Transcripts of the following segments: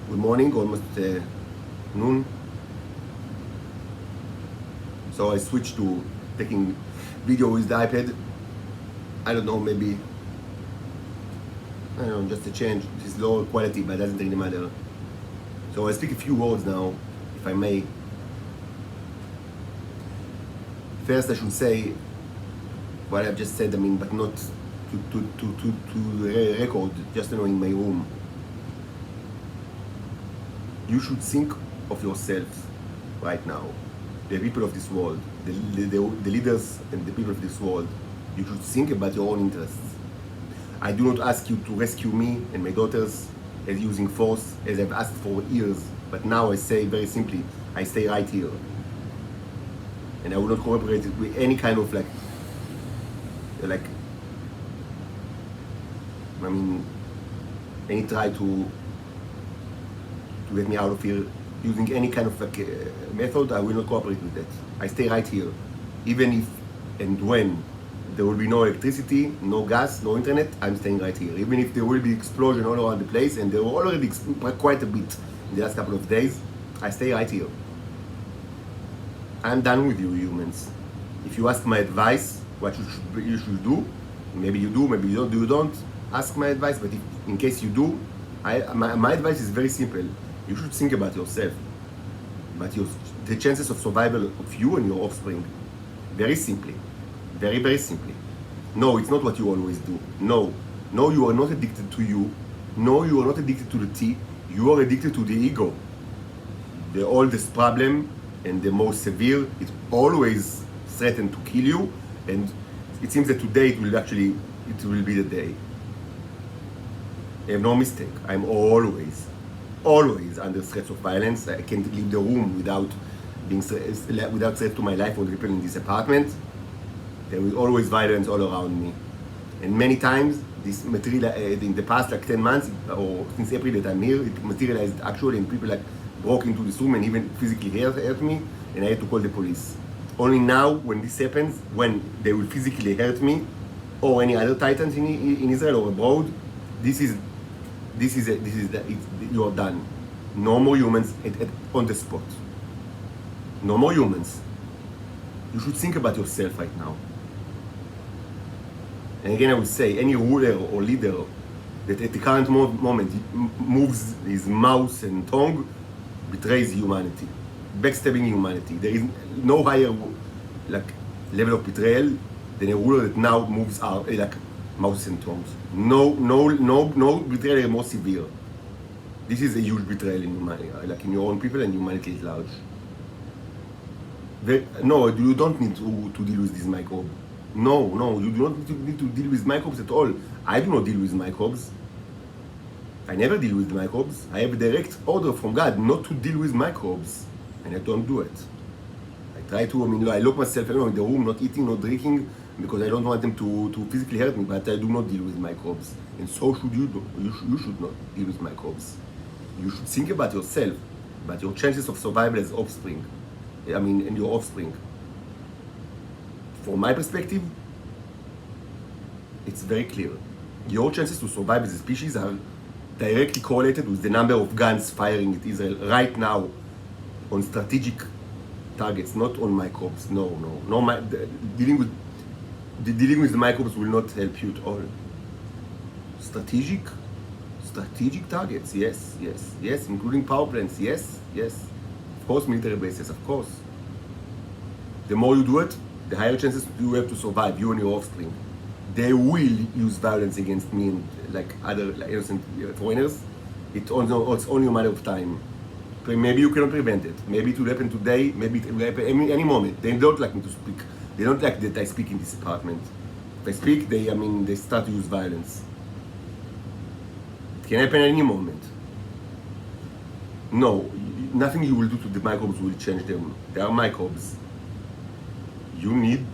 Good morning, almost noon. So I switched to taking video with the iPad. I don't know, maybe, I don't know, just a change. This is lower quality, but it doesn't really matter. So I speak a few words now, if I may. First, I should say what I've just said, but not to record, just in my room. You should think of yourself right now, the people of this world, the leaders and the people of this world. You should think about your own interests. I do not ask you to rescue me and my daughters as using force, as I've asked for years, but now I say very simply, I stay right here. And I will not cooperate with any kind of any try to get me out of here using any kind of method. I will not cooperate with that. I stay right here. Even if and when there will be no electricity, no gas, no internet, I'm staying right here. Even if there will be explosion all around the place, and there were already quite a bit in the last couple of days, I stay right here. I'm done with you humans. If you ask my advice, what you should do, maybe you do, maybe you don't ask my advice, but if, in case you do, my advice is very simple. You should think about yourself, about the chances of survival of you and your offspring. Very simply, very, very simply. No, it's not what you always do. No, you are not addicted to you. No, you are not addicted to the tea. You are addicted to the ego. The oldest problem and the most severe, it always threatened to kill you, and it seems that today it will be the day. I have no mistake. I'm always under threats of violence. I can't leave the room without threat to my life or the people in this apartment. There is always violence all around me. And many times, this materialized in the past 10 months, or since April that I'm here, it materialized actually, and people broke into this room and even physically hurt me, and I had to call the police. Only now, when this happens, when they will physically hurt me, or any other Titans in Israel or abroad, you are done. No more humans on the spot. No more humans. You should think about yourself right now. And again, I would say, any ruler or leader that at the current moment moves his mouth and tongue betrays humanity, backstabbing humanity. There is no higher level of betrayal than a ruler that now moves our mouths and tongues. No betrayal more severe. This is a huge betrayal in humanity, in your own people and humanity at large. No, you don't need to deal with this microbe. No, you do not need to deal with microbes at all. I do not deal with microbes. I never deal with microbes. I have a direct order from God not to deal with microbes, and I don't do it. I try to, I lock myself alone in the room, not eating, not drinking, because I don't want them to physically hurt me, but I do not deal with microbes. And so should you do. You should not deal with microbes. You should think about yourself, about your chances of survival as offspring. And your offspring. From my perspective, it's very clear. Your chances to survive as a species are directly correlated with the number of guns firing at Israel right now on strategic targets, not on microbes. No. Dealing with the microbes will not help you at all. Strategic targets, yes, including power plants, yes. Of course, military bases, of course. The more you do it, the higher chances you have to survive, you and your offspring. They will use violence against me and other innocent foreigners. It's only a matter of time. Maybe you cannot prevent it. Maybe it will happen today, maybe it will happen any moment. They don't like me to speak. They don't like that I speak in this apartment. If I speak, they start to use violence. It can happen any moment. No, nothing you will do to the microbes will change them. They are microbes. You need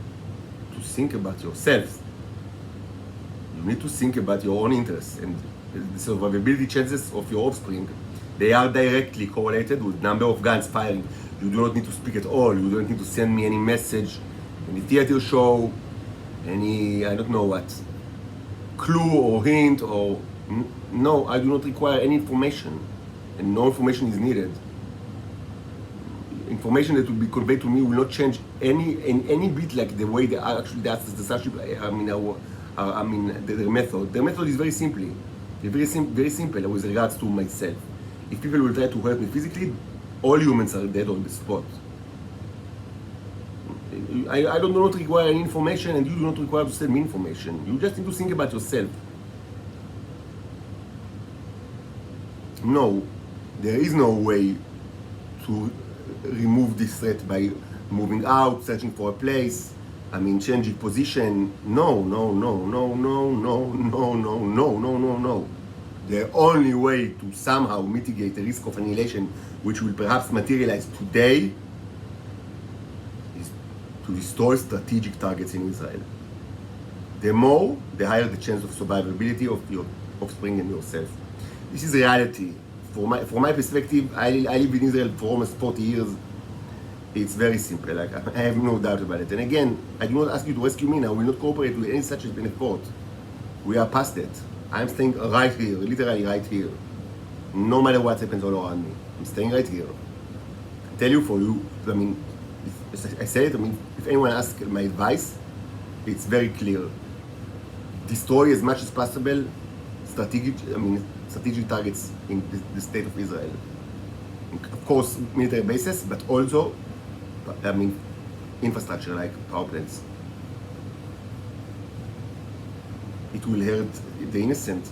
to think about yourselves. You need to think about your own interests, and the survivability chances of your offspring, they are directly correlated with number of guns firing. You do not need to speak at all. You don't need to send me any message, any theater show, any, I don't know what, clue or hint or, no, I do not require any information. and no information is needed. Information that will be conveyed to me will not change any bit like the way they are actually the Starship. Their method. Their method is very very simple with regards to myself. If people will try to hurt me physically, all humans are dead on the spot. I do not require any information, and you do not require to send me information. You just need to think about yourself. No, there is no way to remove this threat by moving out, searching for a place, changing position. No. The only way to somehow mitigate the risk of annihilation, which will perhaps materialize today, is to destroy strategic targets in Israel. The more, the higher the chance of survivability of your offspring and yourself. This is reality. From my perspective, I live in Israel for almost 40 years. It's very simple. I have no doubt about it. And again, I do not ask you to rescue me now. We will not cooperate with any such effort. We are past it. I'm staying right here, literally right here. No matter what happens all around me. I'm staying right here. I tell you for you, I say it, if anyone asks my advice, it's very clear. Destroy as much as possible strategic targets in the state of Israel. Of course, military bases, but also, infrastructure like power plants. It will hurt the innocent.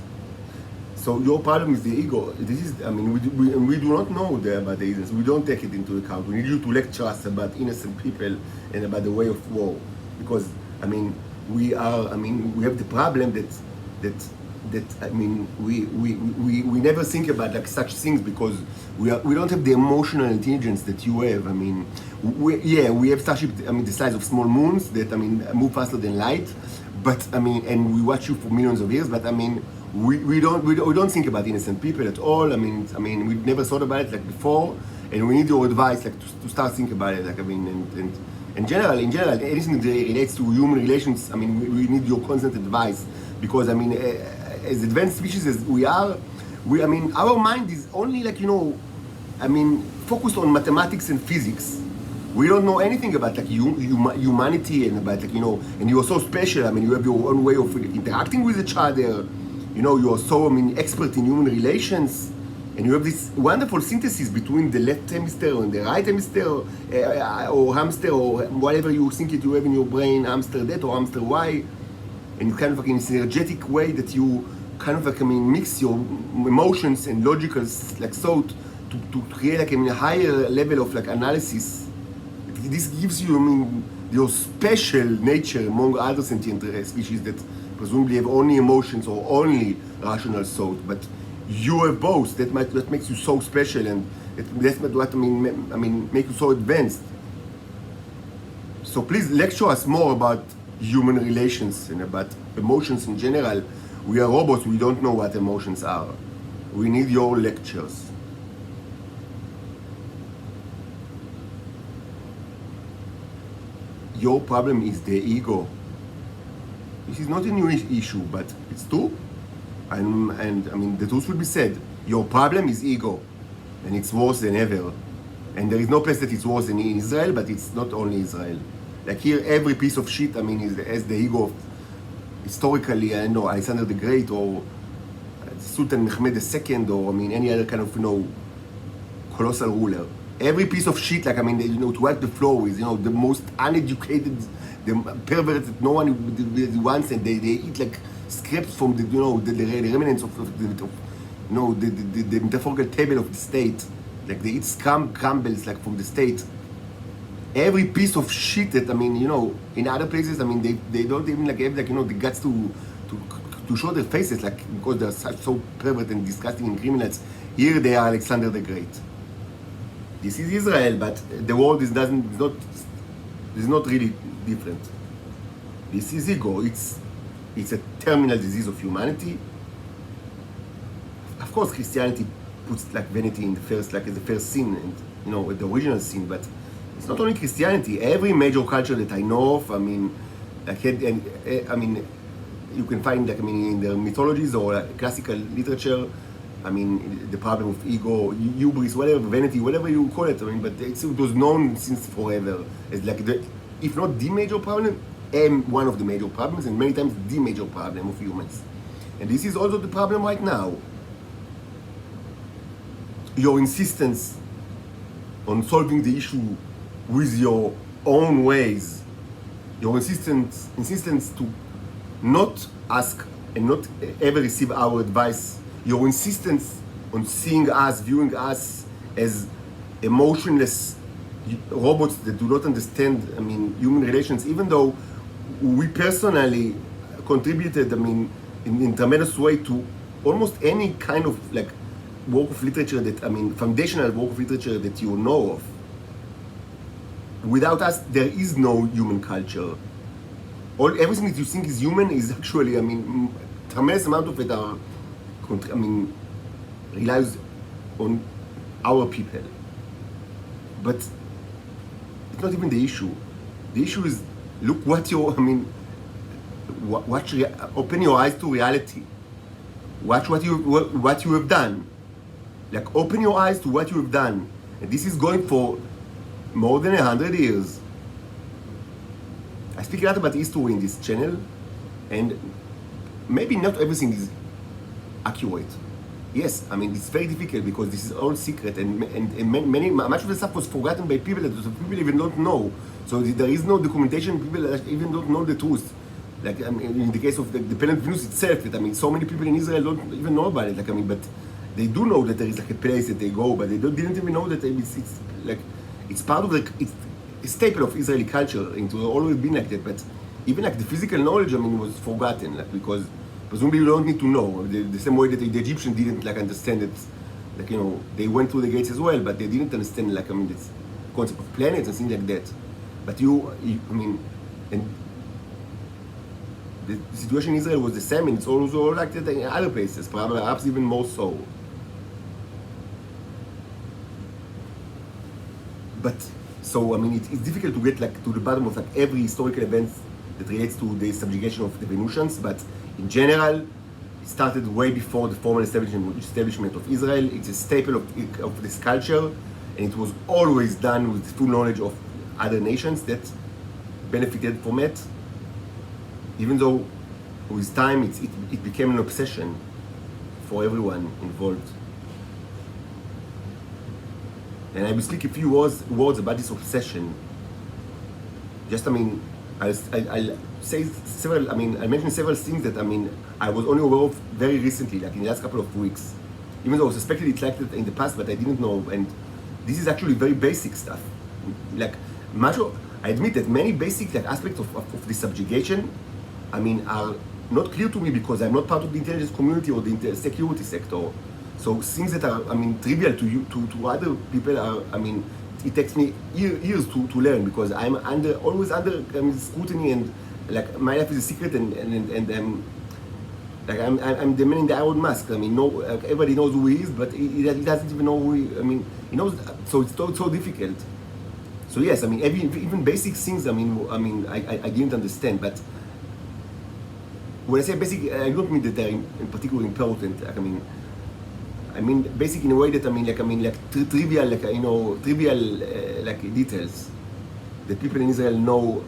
So your problem is the ego. This is, we do not know about the innocence. We don't take it into account. We need you to lecture us about innocent people and about the way of war, because we have the problem that we never think about like such things, because we don't have the emotional intelligence that you have. We have Starship the size of small moons that move faster than light, but and we watch you for millions of years, but we don't think about innocent people at all. We never thought about it like before, and we need your advice like to start thinking about it, and in general, anything that relates to human relations, we need your constant advice, because as advanced species as we are, our mind is only focused on mathematics and physics. We don't know anything about humanity and about and you are so special. You have your own way of interacting with each other. You are so expert in human relations, and you have this wonderful synthesis between the left hemisphere and the right hemisphere, or hamster, or whatever you think it you have in your brain, hamster that or hamster Y, and kind of in a synergetic way that you kind of mix your emotions and logical thought to create a higher level of analysis. This gives you your special nature among other sentient species that presumably have only emotions or only rational thought, but you have both. That makes you so special, and that's what make you so advanced. So please lecture us more about human relations and about emotions in general. We are robots, we don't know what emotions are. We need your lectures. Your problem is the ego. This is not a new issue, but it's true. And the truth will be said. Your problem is ego, and it's worse than ever. And there is no place that it's worse than in Israel, but it's not only Israel. Like here, every piece of shit, has the ego of, historically, Alexander the Great, or Sultan Mehmed II, or any other kind of, colossal ruler. Every piece of shit, to wipe the floor with, the most uneducated, the perverts that no one wants, and they eat scraps from the remnants of the metaphorical table of the state. They eat crumbles from the state. Every piece of shit that in other places, they don't even have the guts to show their faces because they're so pervert and disgusting and criminals. Here they are Alexander the Great. This is Israel, but the world is not really different. This is ego. It's a terminal disease of humanity. Of course, Christianity puts vanity in the first, as the first sin, and the original sin. But it's not only Christianity. Every major culture that I know of, you can find in their mythologies or classical literature, I mean, the problem of ego, hubris, whatever, vanity, whatever you call it. I mean, but it was known since forever as like if not the major problem, one of the major problems, and many times the major problem of humans. And this is also the problem right now. Your insistence on solving the issue with your own ways, your insistence to not ask and not ever receive our advice, your insistence on seeing us, viewing us as emotionless robots that do not understand, I mean, human relations, even though we personally contributed, I mean, in tremendous way to almost any kind of like work of literature that, I mean, foundational work of literature that you know of. Without us, there is no human culture. Everything that you think is human is actually, I mean, tremendous amount of it are, I mean, relies on our people. But it's not even the issue. The issue is, look what you're, I mean, open your eyes to reality. Watch what you have done. Like, open your eyes to what you have done. And this is going for more than 100 years. I speak a lot about history in this channel, and maybe not everything is accurate. Yes, I mean, it's very difficult because this is all secret, and much of the stuff was forgotten by people that people even don't know. So there is no documentation, people even don't know the truth. Like, I mean, in the case of the planet Venus itself, that, I mean, so many people in Israel don't even know about it. Like, I mean, but they do know that there is like a place that they go, but they didn't even know that it's like, it's part of the, it's a staple of Israeli culture, and it has always been like that. But even like the physical knowledge, I mean, was forgotten, like, because presumably you don't need to know. The same way that the Egyptians didn't like understand it, like, you know, they went through the gates as well, but they didn't understand, like, I mean, this concept of planets and things like that. But I mean, and the situation in Israel was the same, and it's also like that in other places, perhaps even more so. But so, I mean, it's difficult to get like to the bottom of like every historical event that relates to the subjugation of the Venusians. But in general, it started way before the formal establishment of Israel. It's a staple of this culture, and it was always done with full knowledge of other nations that benefited from it. Even though with time it became an obsession for everyone involved. And I will speak a few words about this obsession. Just, I mean, I'll say several, I mean, I mentioned several things that, I mean, I was only aware of very recently, like in the last couple of weeks. Even though I suspected it like that in the past, but I didn't know. And this is actually very basic stuff. Like, I admit that many basic like aspects of the subjugation, I mean, are not clear to me because I'm not part of the intelligence community or the security sector. So things that are, I mean, trivial to you, to other people are, I mean, it takes me years to learn because I'm always under scrutiny, and like my life is a secret, and like I'm the man in the iron mask. I mean, everybody knows who he is, but he doesn't even know who he, I mean, he knows, so it's so difficult. So yes, I mean, even basic things, I mean, I didn't understand, but when I say basic, I don't mean that they're in particular important. Like, I mean basic in a way that, I mean, trivial, like, you know, trivial like details that people in Israel know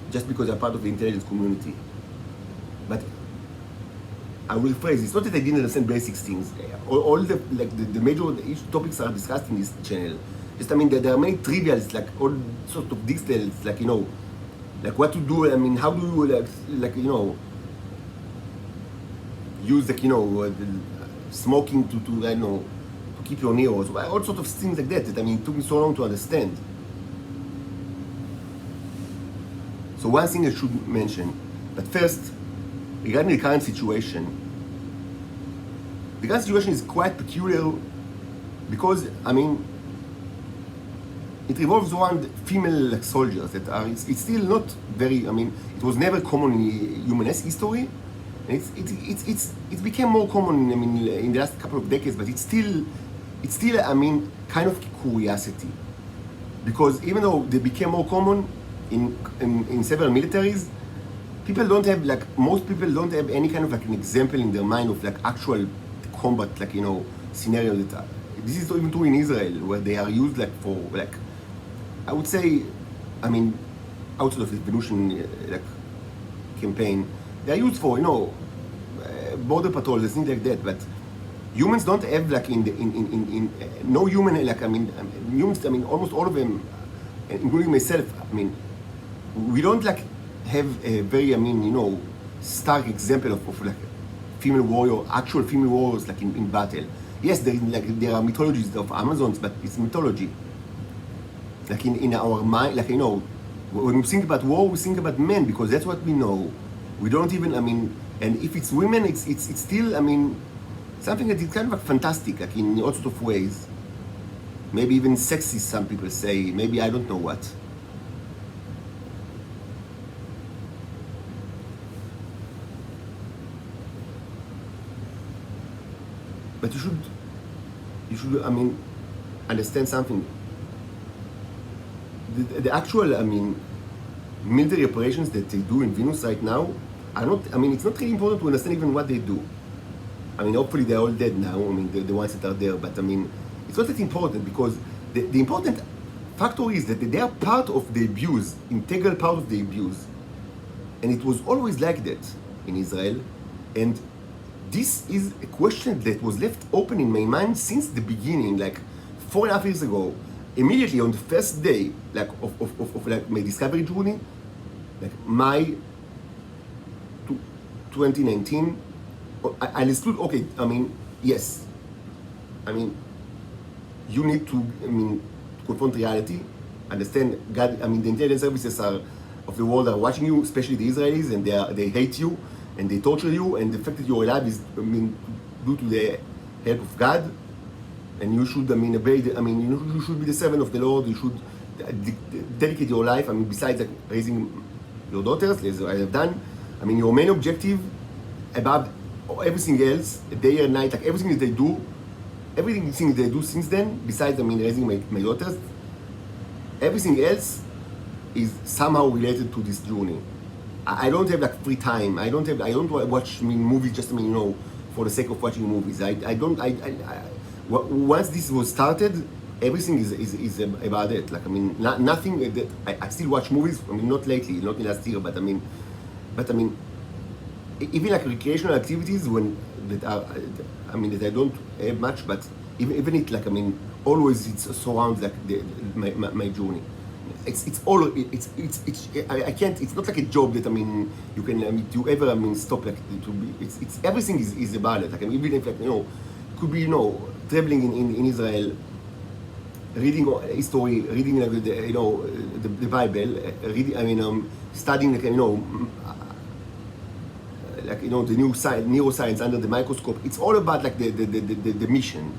just because they're part of the intelligence community. But I will phrase, it's not that I didn't understand basic things. All the major topics are discussed in this channel. Just, I mean, there are many trivials, like all sorts of details, like, you know, like what to do. I mean, how do you like you know, use, like, you know, smoking to I don't know, to keep your nails, all sorts of things like that. I mean, it took me so long to understand. So one thing I should mention, but first, regarding the current situation is quite peculiar because, I mean, it revolves around female soldiers that are, it's still not very, I mean, it was never common in human history. And it became more common, I mean, in the last couple of decades, but it's still, I mean, kind of curiosity. Because even though they became more common in several militaries, people don't have, like, most people don't have any kind of like an example in their mind of like actual combat, like, you know, scenario that this is even true in Israel, where they are used like for like, I would say, I mean, outside of the revolution like campaign, they are used for border patrols and things like that. But humans don't have like in no human like humans. I mean, almost all of them, including myself. I mean, we don't like have a very stark example of like female warrior, actual female warriors like in battle. Yes, there are mythologies of Amazons, but it's mythology. Like in our mind, like when we think about war, we think about men because that's what we know. We don't even, and if it's women, it's still, something that is kind of like fantastic, like in all sorts of ways. Maybe even sexy, some people say. Maybe I don't know what. But you should, understand something. The actual, military operations that they do in Venus right now are not, it's not really important to understand even what they do. Hopefully they're all dead now, the ones that are there, but it's not that important because the important factor is that they are part of the abuse, integral part of the abuse. And it was always like that in Israel. And this is a question that was left open in my mind since the beginning, like 4.5 years ago. Immediately on the first day, like of like my discovery journey, like my 2019, I understood. Okay, yes, you need to confront reality, understand God. The intelligence services of the world are watching you, especially the Israelis, and they hate you and they torture you, and the fact that you're alive is due to the help of God. And you should, obey. You should be the servant of the Lord. You should dedicate your life. Besides like raising your daughters, as I have done. Your main objective above everything else, day and night, like everything that they do, everything they do since then, besides raising my daughters, everything else is somehow related to this journey. I don't have like free time. I don't watch movies just for the sake of watching movies. Once this was started, everything is about it. Like nothing. I still watch movies. Not lately, not in last year, but even like recreational activities that I don't have much, but even it like always it surrounds like my journey. I can't. It's not like a job that you can you ever stop like to be. It's everything is about it. Like even if like could be traveling in Israel, reading history, reading like the Bible, reading studying like the new neuroscience under the microscope. It's all about like the mission,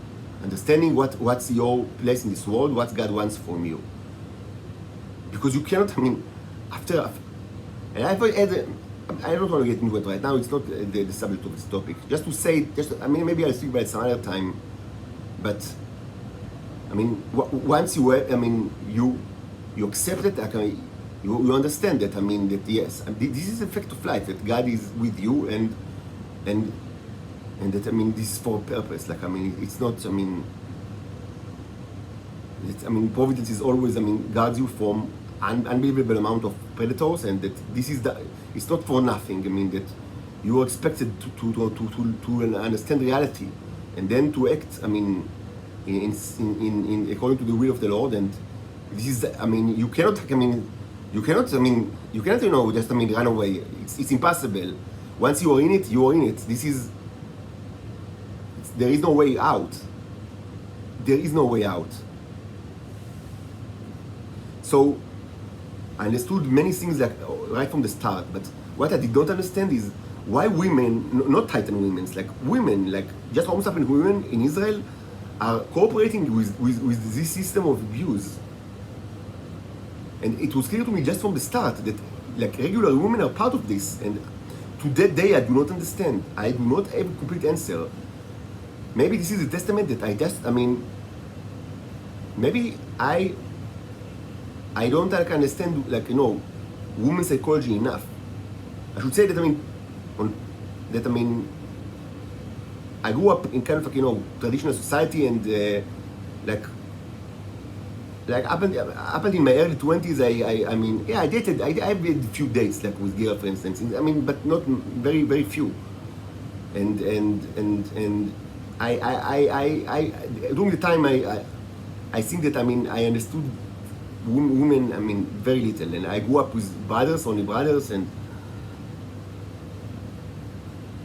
understanding what's your place in this world, what God wants from you. Because you cannot, after, and I've had, I don't want to get into it right now. It's not the subject of this topic. Just to say, maybe I'll speak about it some other time. But once you you accept it, you understand that that yes, this is a fact of life, that God is with you, and that this is for a purpose. Like it's not providence is always guards you from unbelievable amount of predators, and that this is it's not for nothing. That you are expected to understand reality, and then to act. In according to the will of the Lord, and this is. You cannot. You cannot. Just run away. It's impossible. Once you are in it, you are in it. There is no way out. There is no way out. So I understood many things like right from the start, but what I did not understand is why women, not Titan women, like women, like just Homo sapien women in Israel are cooperating with this system of abuse. And it was clear to me just from the start that like regular women are part of this, and to that day I do not understand. I do not have a complete answer. Maybe this is a testament that maybe I don't like understand women's psychology enough. I should say that I grew up in kind of like, you know, traditional society, and like up until my early 20s, I mean, yeah, I dated, I had a few dates, like with girlfriends and things, I mean, but not very, very few. And I during the time, I think that, I mean, I understood women, I mean, very little, and I grew up with brothers, only brothers, and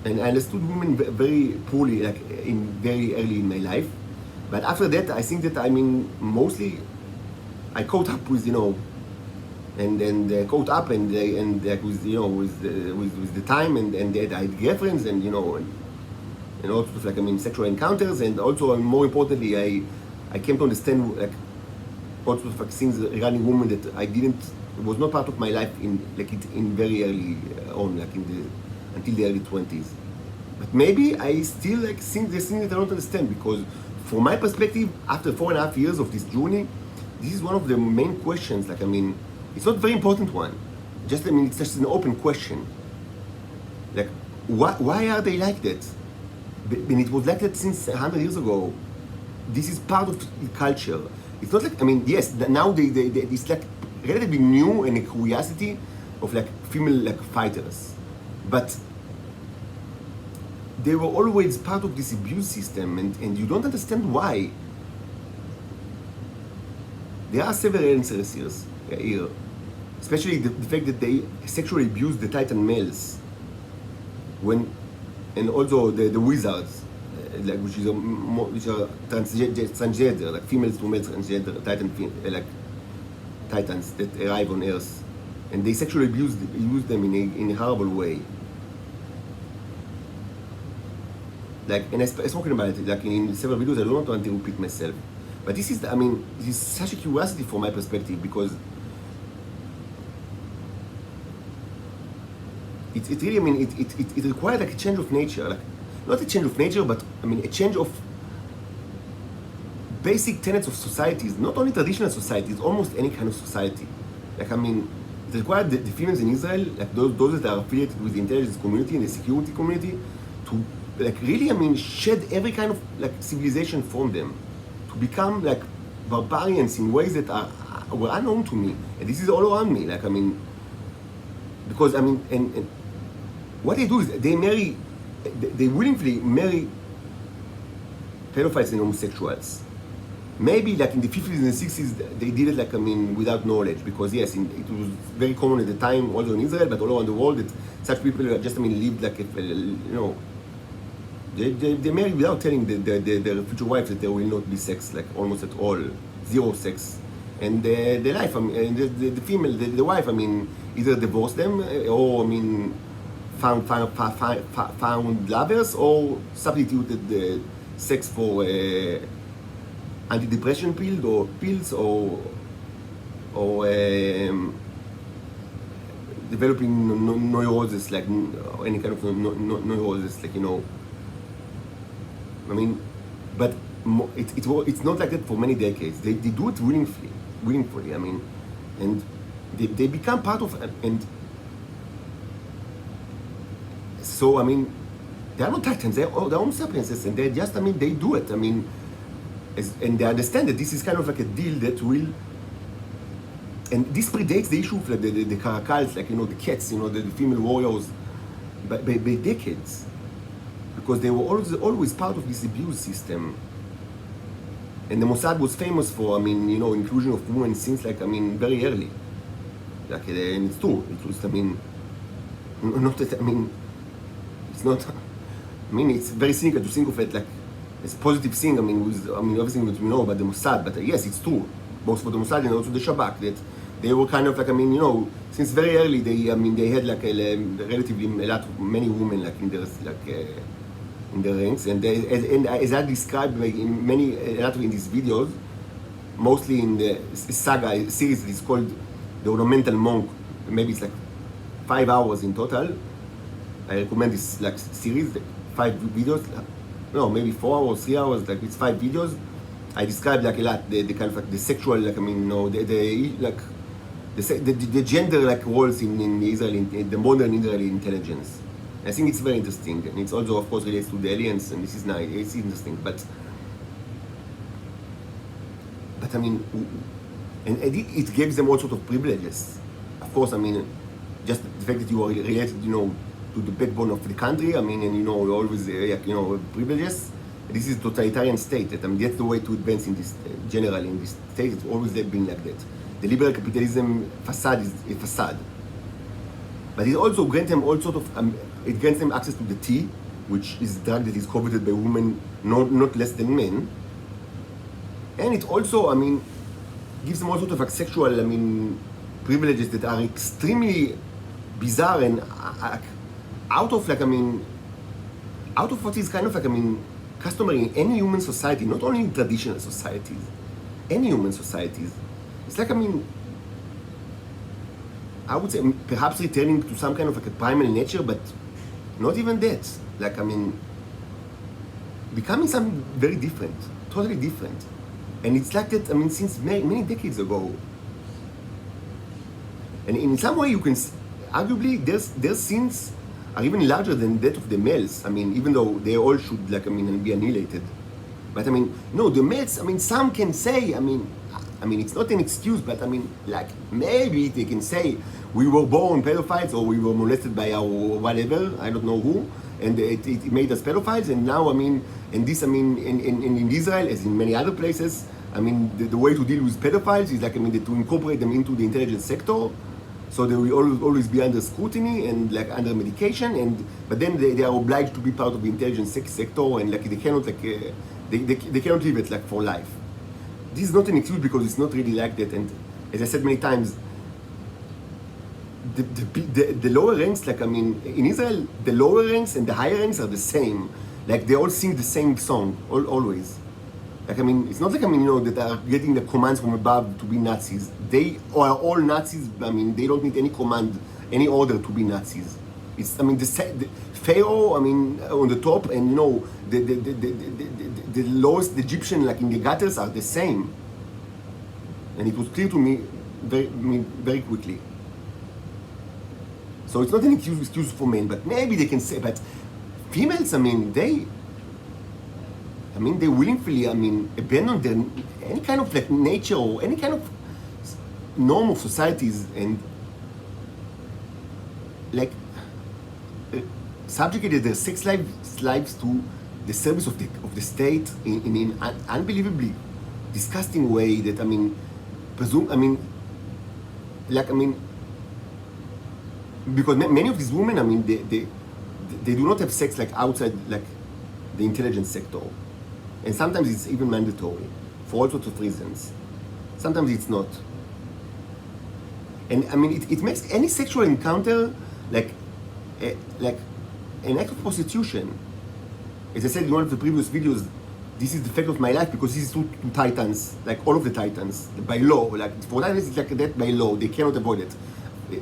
I understood women very poorly, like very early in my life. But after that, I think that, I mean, mostly I caught up with, you know, and caught up and like with, you know, with the time, and I had girlfriends, and you know, and also like, I mean, sexual encounters, and also, and more importantly, I came to understand like also like things regarding women that I didn't, was not part of my life in like in very early on, like until the early 20s. But maybe I still like think there's things that I don't understand, because from my perspective, after 4.5 years of this journey, this is one of the main questions. Like, I mean, it's not a very important one. Just, I mean, it's just an open question. Like, why are they like that? And it was like that since 100 years ago. This is part of the culture. It's not like, I mean, yes, now it's like relatively new, and a curiosity of like female like fighters. But they were always part of this abuse system, and you don't understand why. There are several answers here, especially the fact that they sexually abuse the Titan males, and also the wizards, like which are transgender, like females to males transgender like Titans that arrive on Earth, and they sexually abuse them in a horrible way. Like, and I've spoken about it like in several videos. I don't want to repeat myself, but this is, I mean, this is such a curiosity from my perspective, because it really, I mean, it required like a change of nature, like not a change of nature, but I mean a change of basic tenets of societies, not only traditional societies, almost any kind of society. Like, I mean, it required the females in Israel, like those that are affiliated with the intelligence community and the security community, to like really, I mean, shed every kind of like civilization from them, to become like barbarians in ways that were unknown to me, and this is all around me. Like, I mean, because I mean, and what they do is they willingly marry pedophiles and homosexuals. Maybe like in the 50s and the 60s they did it, like, I mean, without knowledge, because yes, it was very common at the time, also in Israel, but all around the world, that such people just, I mean, lived like, you know, they marry without telling their future wives that there will not be sex, like almost at all, zero sex. And the life, I mean, and the female, the wife, I mean, either divorced them, or, I mean, found lovers, or substituted the sex for antidepressant pills, or developing neurosis, like any kind of neurosis, like, you know. I mean, but it's not like that for many decades. They do it willingly. I mean, and they become part of, and so, I mean, they are not Titans. They're Homo sapiens, and they just, I mean, they do it. I mean, and they understand that this is kind of like a deal that will, and this predates the issue of like the caracals, like, you know, the cats, you know, the female warriors, by decades, because they were always part of this abuse system. And the Mossad was famous for, I mean, you know, inclusion of women since, like, I mean, very early. Like, and it's true. It was, I mean, not that, I mean, it's not, I mean, it's very cynical to think of it like as a positive thing. I mean, everything that we know about the Mossad, but yes, it's true, both for the Mossad and also the Shabak, that they were kind of like, I mean, you know, since very early, they had like many women, like, in their, like, in the ranks, and as I described, like, in a lot of these videos, mostly in the saga series that is called The Ornamental Monk. Maybe it's like 5 hours in total. I recommend this like series, 5 videos. No, maybe 4 hours, 3 hours. Like, it's 5 videos. I described like a lot the kind of like the sexual, like, I mean, you know, the gender like roles in Israel, in the modern Israeli intelligence. I think it's very interesting, and it's also, of course, relates to the aliens, and this is nice. It's interesting, but I mean, and it gives them all sort of privileges. Of course, I mean, just the fact that you are related, to the backbone of the country. I mean, and always, privileges. This is totalitarian state. That, I mean, that's the way to advance in this generally in this state. It's always been like that. The liberal capitalism facade is a facade, but it also grants them all sort of. It grants them access to the tea, which is a drug that is coveted by women, not less than men. And it also, I mean, gives them all sort of like sexual, I mean, privileges that are extremely bizarre and out of like, I mean, out of what is kind of like, I mean, customary in any human society, not only in traditional societies, any human societies. It's like, I mean, I would say perhaps returning to some kind of like a primal nature, but not even that. Like, I mean, becoming something very different, totally different. And it's like that, I mean, since many decades ago. And in some way, you can, arguably, their sins are even larger than that of the males. I mean, even though they all should, like, I mean, be annihilated. But I mean, no, the males, I mean, some can say, I mean, it's not an excuse, but I mean, like, maybe they can say, we were born pedophiles, or we were molested by our whatever, I don't know who, and it made us pedophiles, and now, I mean, and this, I mean, in Israel, as in many other places, I mean, the way to deal with pedophiles is like, I mean, to incorporate them into the intelligence sector, so they will always be under scrutiny and like under medication, but then they are obliged to be part of the intelligence sector, and like they cannot like they cannot live it like for life. This is not an excuse because it's not really like that, and as I said many times, the lower ranks, like I mean, in Israel, the lower ranks and the higher ranks are the same. Like they all sing the same song, always. Like I mean, it's not like I mean, that are getting the commands from above to be Nazis. They are all Nazis. I mean, they don't need any command, any order to be Nazis. It's I mean, the Pharaoh, I mean, on the top, and the lowest Egyptian, like in the gutters, are the same. And it was clear to me very quickly. So it's not an excuse for men, but maybe they can say, but females, I mean, they willingly, I mean, abandon their any kind of like nature or any kind of norm of societies, and like subjugated their sex lives to the service of the state in an unbelievably disgusting way that I mean, because many of these women, I mean, they do not have sex like outside like the intelligence sector. And sometimes it's even mandatory for all sorts of reasons. Sometimes it's not. And I mean, it makes any sexual encounter like an act of prostitution. As I said in one of the previous videos, this is the fact of my life because this is two titans, like all of the titans, by law. Like for titans, it's like that by law. They cannot avoid it.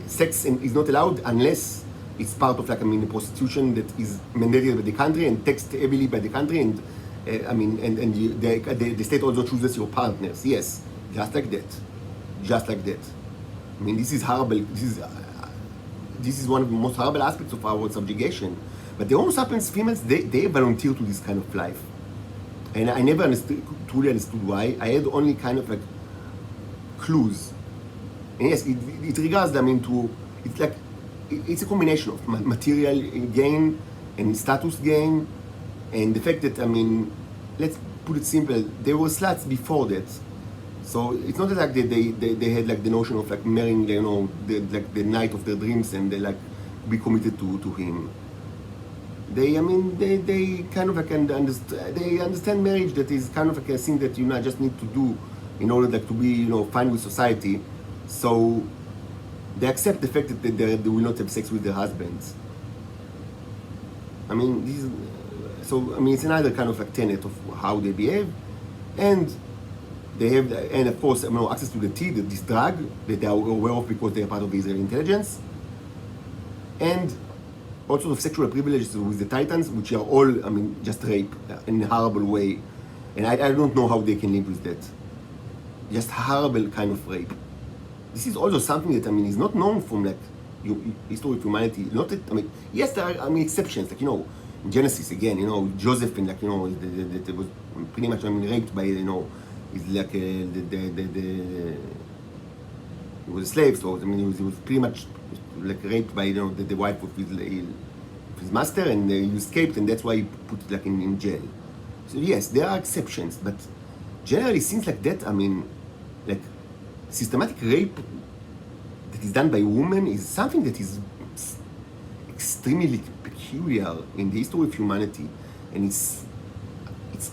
Sex is not allowed unless it's part of like I mean the prostitution that is mandated by the country and taxed heavily by the country, and the state also chooses your partners. Yes, just like that, just like that. I mean, this is horrible. This is one of the most horrible aspects of our subjugation. But the Homo sapiens females, they volunteer to this kind of life, and I never truly understood why. I had only kind of like clues. And yes, it regards them into, it's like, it's a combination of material gain and status gain, and the fact that, I mean, let's put it simple, they were sluts before that. So it's not like they had like the notion of like marrying, the knight of their dreams and they like be committed to him. They kind of like they understand marriage that is kind of like a thing that just need to do in order like to be fine with society. So they accept the fact that they will not have sex with their husbands. I mean, it's another kind of like tenet of how they behave, and they have, and of course, access to the tea, this drug that they are aware of because they are part of the Israeli intelligence, and all sorts of sexual privileges with the titans, which are all, just rape in a horrible way, and I don't know how they can live with that. Just horrible kind of rape. This is also something that is not known from like history of humanity. Not that, I mean, yes, there are, I mean, exceptions, like, you know, in Genesis again, you know, Joseph, and like, you know, that was pretty much, I mean, raped by, you know, he's like he was a slave, so I mean, he was pretty much like raped by, you know, the wife of his master, and he escaped, and that's why he put it like in jail. So yes, there are exceptions, but generally things like that, I mean, like systematic rape that is done by women is something that is extremely peculiar in the history of humanity, and it's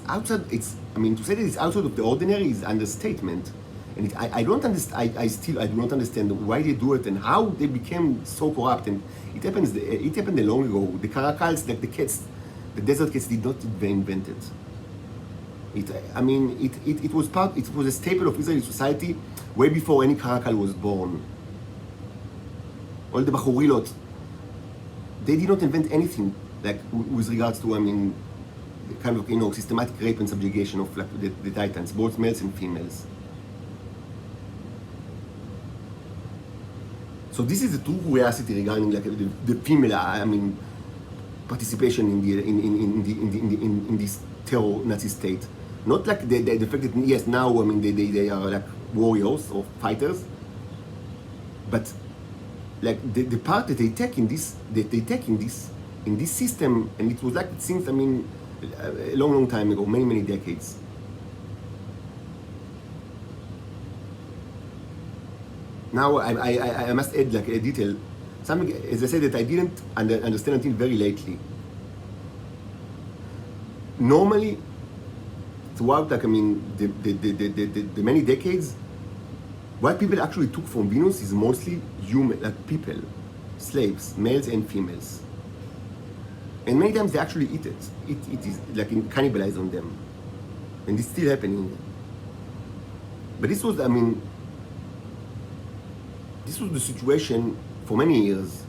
outside. It's, I mean, to say that it's outside of the ordinary is understatement, and I don't understand. I do not understand why they do it and how they became so corrupt. And it happened long ago. The caracals, like the cats, the desert cats, did not invent it. It was a staple of Israeli society way before any caracal was born. All the bachurilot, they did not invent anything like with regards to, I mean, kind of, you know, systematic rape and subjugation of like the titans, both males and females. So this is the true reality regarding like the female, I mean, participation in this terror Nazi state. Not like the fact that yes, now, I mean, they are like warriors or fighters, but like the part that they take in this system, and it was like it seems, I mean, a long time ago, many decades. Now I must add like a detail, something, as I said, that I didn't understand until very lately. Normally, throughout, like, I mean, the many decades, what people actually took from Venus is mostly human, like people, slaves, males and females. And many times they actually eat it. It is like cannibalize on them. And it's still happening. But this was, I mean, this was the situation for many years.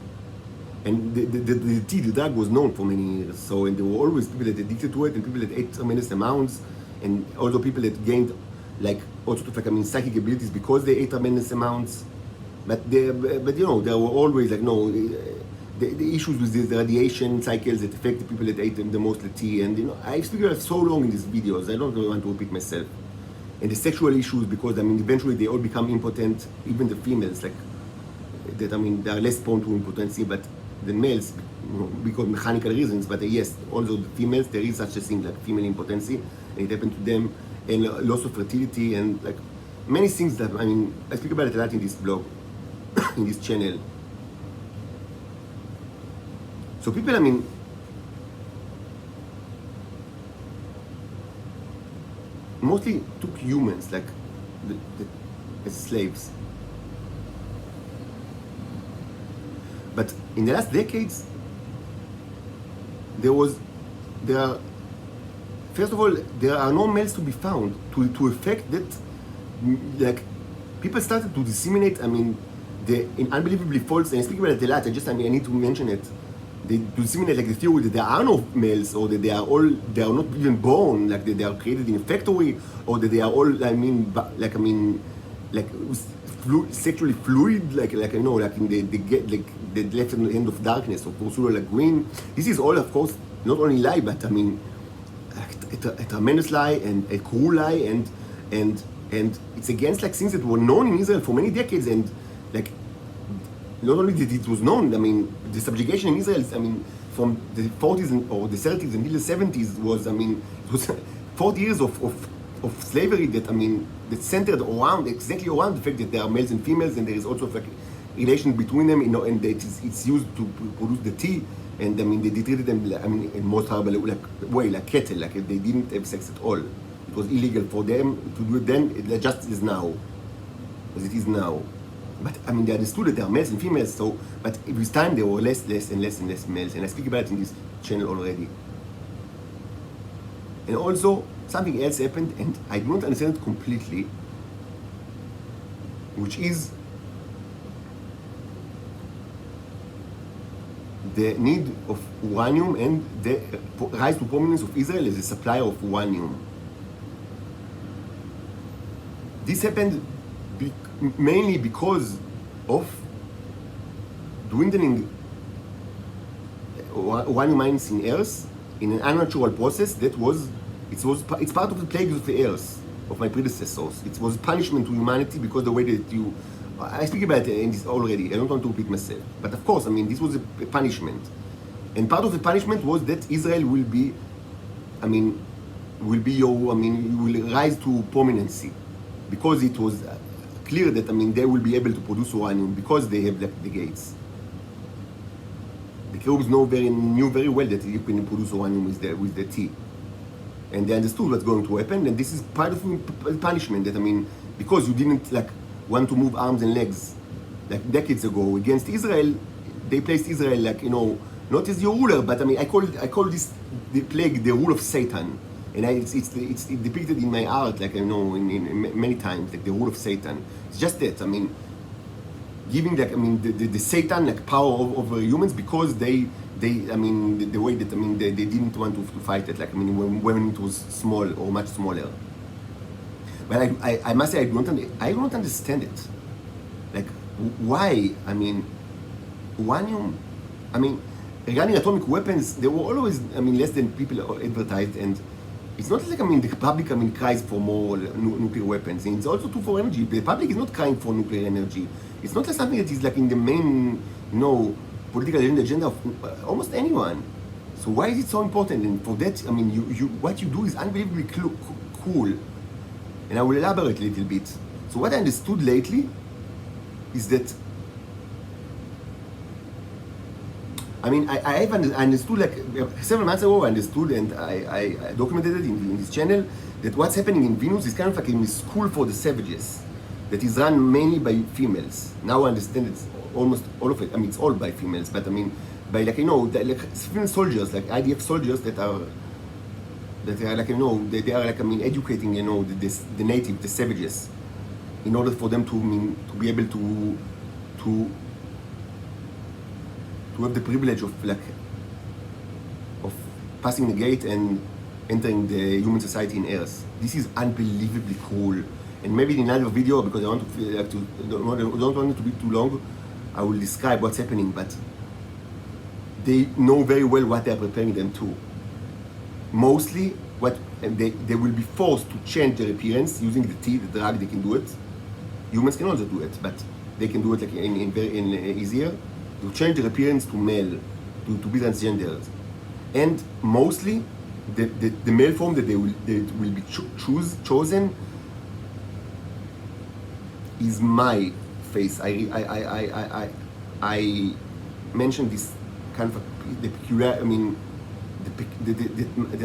And the drug was known for many years. So, and there were always people that addicted to it and people that ate tremendous amounts. And also people that gained like all sorts of like, I mean, psychic abilities because they ate tremendous amounts. But you know, there were always like, no, the issues with the radiation cycles that affect the people that ate the most tea. And you know, I've spoken about so long in these videos, I don't really want to repeat myself. And the sexual issues, because I mean, eventually they all become impotent, even the females, like that, I mean, they are less prone to impotency, but the males, you know, because mechanical reasons. But yes, also the females, there is such a thing like female impotency, and it happened to them, and loss of fertility, and like many things that, I mean, I speak about it a lot in this blog, in this channel. So people, I mean, mostly took humans like as slaves. But in the last decades, first of all, there are no males to be found to effect that, like, people started to disseminate, I mean, the unbelievably false, and I speak about it a lot, I need to mention it. They disseminate like the theory that there are no males, or that they are not even born, like they are created in a factory, or that they are all, sexually fluid, like you know, like in the left hand of darkness, or Ursula Le Guin. This is all, of course, not only lie, but I mean, a tremendous lie and a cruel lie, and it's against like things that were known in Israel for many decades, and like not only that it was known, I mean, the subjugation in Israel, I mean, from the 40s or the 30s until the 70s was, I mean, it was 40 years of slavery that, I mean, that centered exactly around the fact that there are males and females, and there is also like relation between them, you know, and that it's used to produce the tea, and I mean, they treated them, I mean, in most horrible way, like cattle, like they didn't have sex at all. It was illegal for them to do it then, just as now, as it is now. But I mean, they understood that there are males and females, so, but with time there were less and less males, and I speak about it in this channel already. And also, something else happened, and I do not understand it completely, which is the need of uranium and the rise to prominence of Israel as a supplier of uranium. This happened mainly because of dwindling uranium mines in Earth in an unnatural process. It's part of the plagues of the Earth of my predecessors. It was punishment to humanity because the way that I speak about it in this already. I don't want to repeat myself, but of course, I mean, this was a punishment, and part of the punishment was that Israel will be you will rise to prominency, because it was clear that they will be able to produce uranium because they have the gates. The Arabs knew very well that you can produce uranium with the T, and they understood what's going to happen. And this is part of the punishment that because you didn't want to move arms and legs decades ago against Israel, they placed Israel not as your ruler, but I call this the plague the rule of Satan, and it's depicted in my art in many times the rule of Satan. It's just that giving the Satan power over humans because the way that they didn't want to fight it when it was small or much smaller. But I must say I don't understand it. Why? Uranium. Regarding atomic weapons, they were always less than people advertised, and it's not like the public cries for more nuclear weapons. And it's also true for energy. The public is not crying for nuclear energy. It's not something that is in the main political agenda of almost anyone. So why is it so important? And for that, what you do is unbelievably cool. And I will elaborate a little bit. So what I understood lately is that I have understood several months ago. I understood, and I documented it in this channel, that what's happening in Venus is kind of a school for the savages that is run mainly by females. Now I understand it's almost all of it. It's all by females, but by female soldiers, IDF soldiers that are they are educating the native, the savages, in order for them to be able to have the privilege of passing the gate and entering the human society in Earth. This is unbelievably cool. And maybe in another video, because I want don't want it to be too long, I will describe what's happening. But they know very well what they are preparing them to. Mostly, they will be forced to change their appearance using the T, the drug. They can do it. Humans can also do it, but they can do it in easier. To change their appearance to male, to be transgenders, and mostly the male form that will be chosen is my face. I mentioned this kind of the peculiar.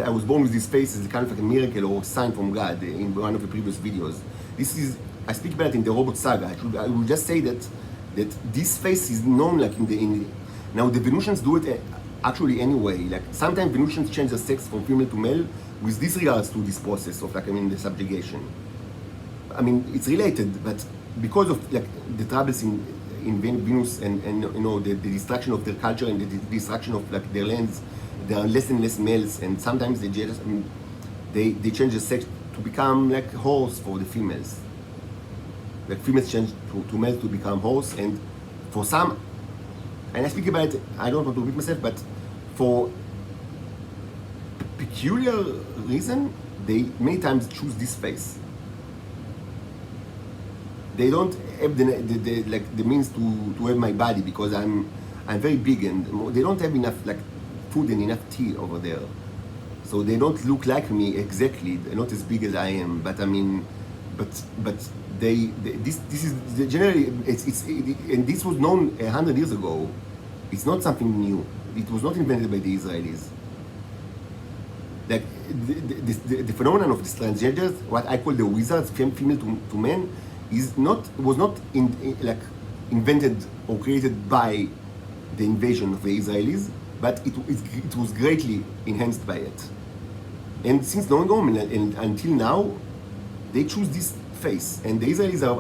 I was born with this face is kind of a miracle or a sign from God in one of the previous videos. I speak about it in the Robot Saga. I will just say that this face is known now the Venusians do it actually anyway. Sometimes Venusians change their sex from female to male with disregards to this process of the subjugation. It's related, but because of the troubles in Venus and the destruction of their culture and the destruction of their lands, there are less and less males, and sometimes they change the sex to become horse for the females. Females change to males to become horse, and for some, and I speak about it, I don't want to repeat myself, but for peculiar reason, they many times choose this face. They don't have the means to have my body because I'm very big, and they don't have enough food and enough tea over there, so they don't look like me exactly. They're not as big as I am, but but this is generally and this was known 100 years ago. It's not something new. It was not invented by the Israelis. The phenomenon of these transgenders, what I call the wizards, female to men, was not invented or created by the invasion of the Israelis, but it was greatly enhanced by it. And since long ago and until now, they choose this face, and the Israelis are.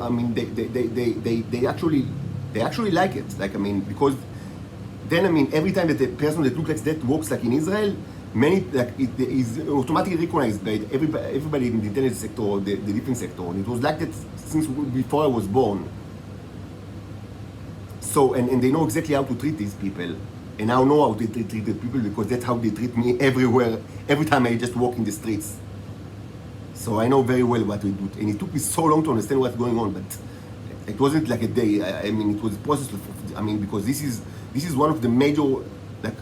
They actually like it. Because then every time that a person that looks like that walks in Israel, it is automatically recognized by everybody in the intelligence sector or the defense sector. And it was like that since before I was born. So, and they know exactly how to treat these people. And I know how they treat the people because that's how they treat me everywhere, every time I just walk in the streets. So I know very well what we do. And it took me so long to understand what's going on, but it wasn't like a day. I mean, it was a process because this is one of the major like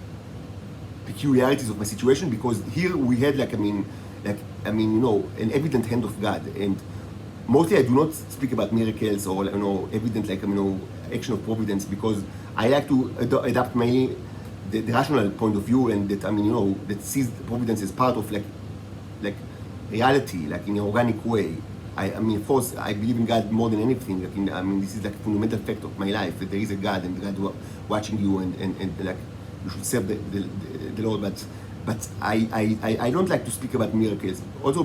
peculiarities of my situation, because here we had an evident hand of God. And mostly I do not speak about miracles or evident action of providence, because I like to adapt mainly the rational point of view, and that that sees providence as part of like reality, like in an organic way. I mean, of course, I believe in God more than anything. This is like a fundamental fact of my life, that there is a God, and God watching you, and like you should serve the Lord. But I don't like to speak about miracles. Also,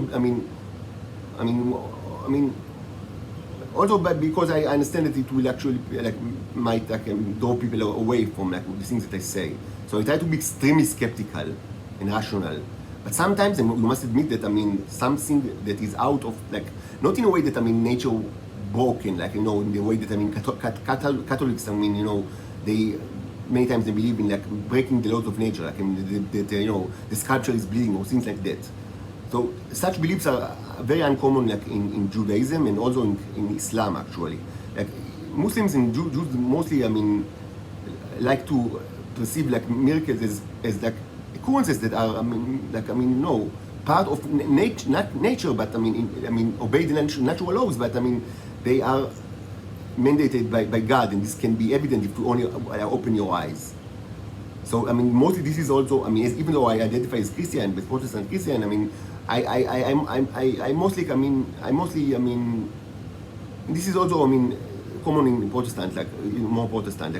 because I understand that it will actually might draw people away from the things that I say. So I try to be extremely skeptical and rational. But sometimes, and you must admit that something that is out of not in a way that nature broken, in the way that Catholics, they many times they believe in breaking the laws of nature, that the sculpture is bleeding or things like that. So such beliefs are very uncommon in Judaism and also in Islam actually. Muslims and Jews mostly like to perceive miracles as occurrences that are part of nature, but obey the natural laws, but they are mandated by God, and this can be evident if you only open your eyes. So mostly this is also even though I identify as Christian, but Protestant Christian, I mostly this is also common in Protestant, more Protestant,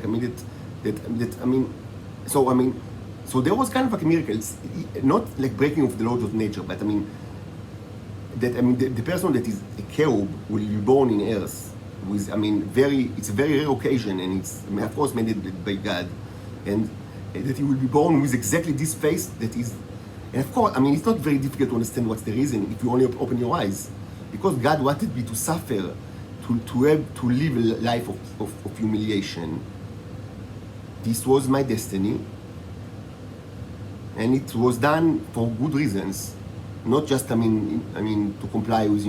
so there was kind of a miracle, not breaking of the laws of nature, but the person that is a cherub will be born in earth with it's a very rare occasion, and it's of course mandated by God, and that he will be born with exactly this face that is. And of course, it's not very difficult to understand what's the reason if you only open your eyes. Because God wanted me to suffer, to live a life of humiliation. This was my destiny. And it was done for good reasons. Not just, to comply with,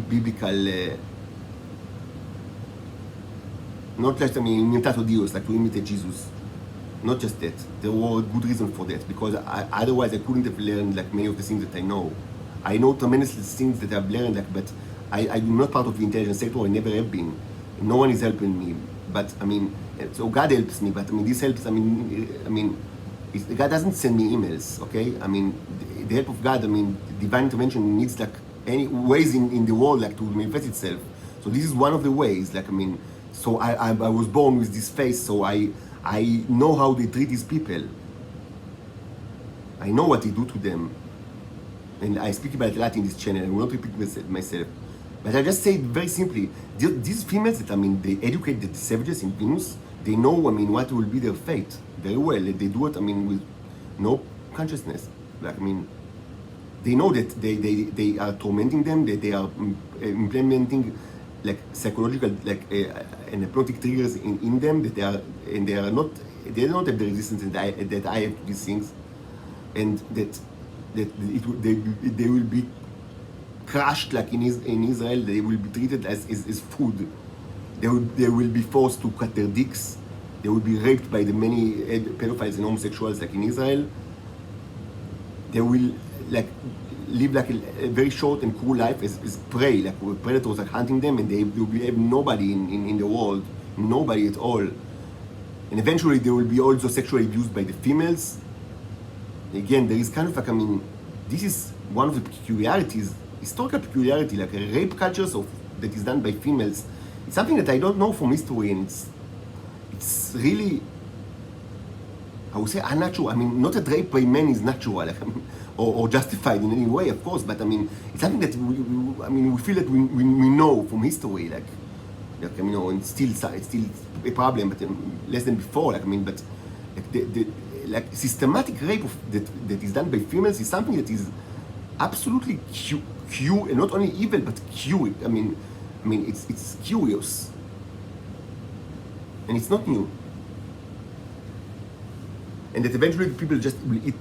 biblical, not just, imitato Dios, to imitate Jesus. Not just that. There were good reasons for that, because otherwise I couldn't have learned many of the things that I know. I know tremendous things that I've learned, but I'm not part of the intelligence sector. I never have been. No one is helping me. But so God helps me. But this helps. God doesn't send me emails. Okay. The help of God. Divine intervention needs any ways in the world to manifest itself. So this is one of the ways. So I was born with this face. So I know how they treat these people. I know what they do to them. And I speak about it a lot in this channel. I will not repeat myself. But I just say it very simply. These females that, they educate the savages in Venus, they know, what will be their fate very well. They do it, with no consciousness. They know that they are tormenting them, that they are implementing psychological and hypnotic triggers in them, that they don't have the resistance that I have to these things, and that they will be crushed in Israel. They will be treated as food. They will be forced to cut their dicks. They will be raped by the many pedophiles and homosexuals in Israel. They will live a very short and cruel life as prey, predators are hunting them, and they will have nobody in the world, nobody at all. And eventually they will be also sexually abused by the females. Again, there is kind of this is one of the peculiarities, historical peculiarity, a rape culture that is done by females. It's something that I don't know from history, and it's really, I would say, unnatural. Not that rape by men is natural, or justified in any way, of course, but it's something that we feel that we know from history, and still it's still a problem, but less than before. But the systematic rape that is done by females is something that is absolutely and not only evil but curious. It's curious. And it's not new. And that eventually people just will eat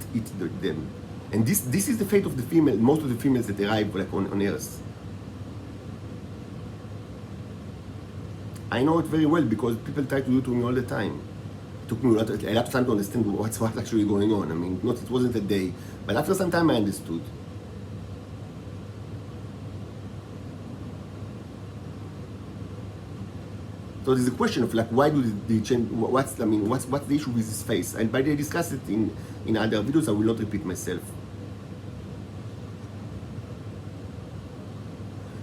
them. And this is the fate of the female, most of the females that arrive like on Earth. I know it very well because people try to do it to me all the time. It took me a lot of time to understand what's actually going on. I mean, it wasn't a day, but after some time I understood. So there's a question of like, why do they change? What's the issue with his face? And by the way, I discussed it in other videos. I will not repeat myself.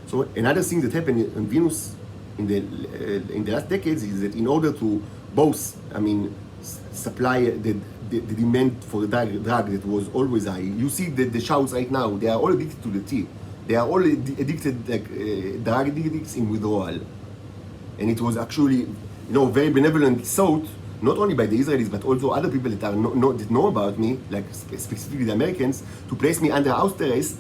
So another thing that happened on Venus in the last decades is that in order to both, supply the demand for the drug that was always high. You see that the shouts right now, they are all addicted to the tea. They are all addicted, drug addicts in withdrawal. And it was actually, very benevolent thought, not only by the Israelis, but also other people that that know about me, like specifically the Americans, to place me under house arrest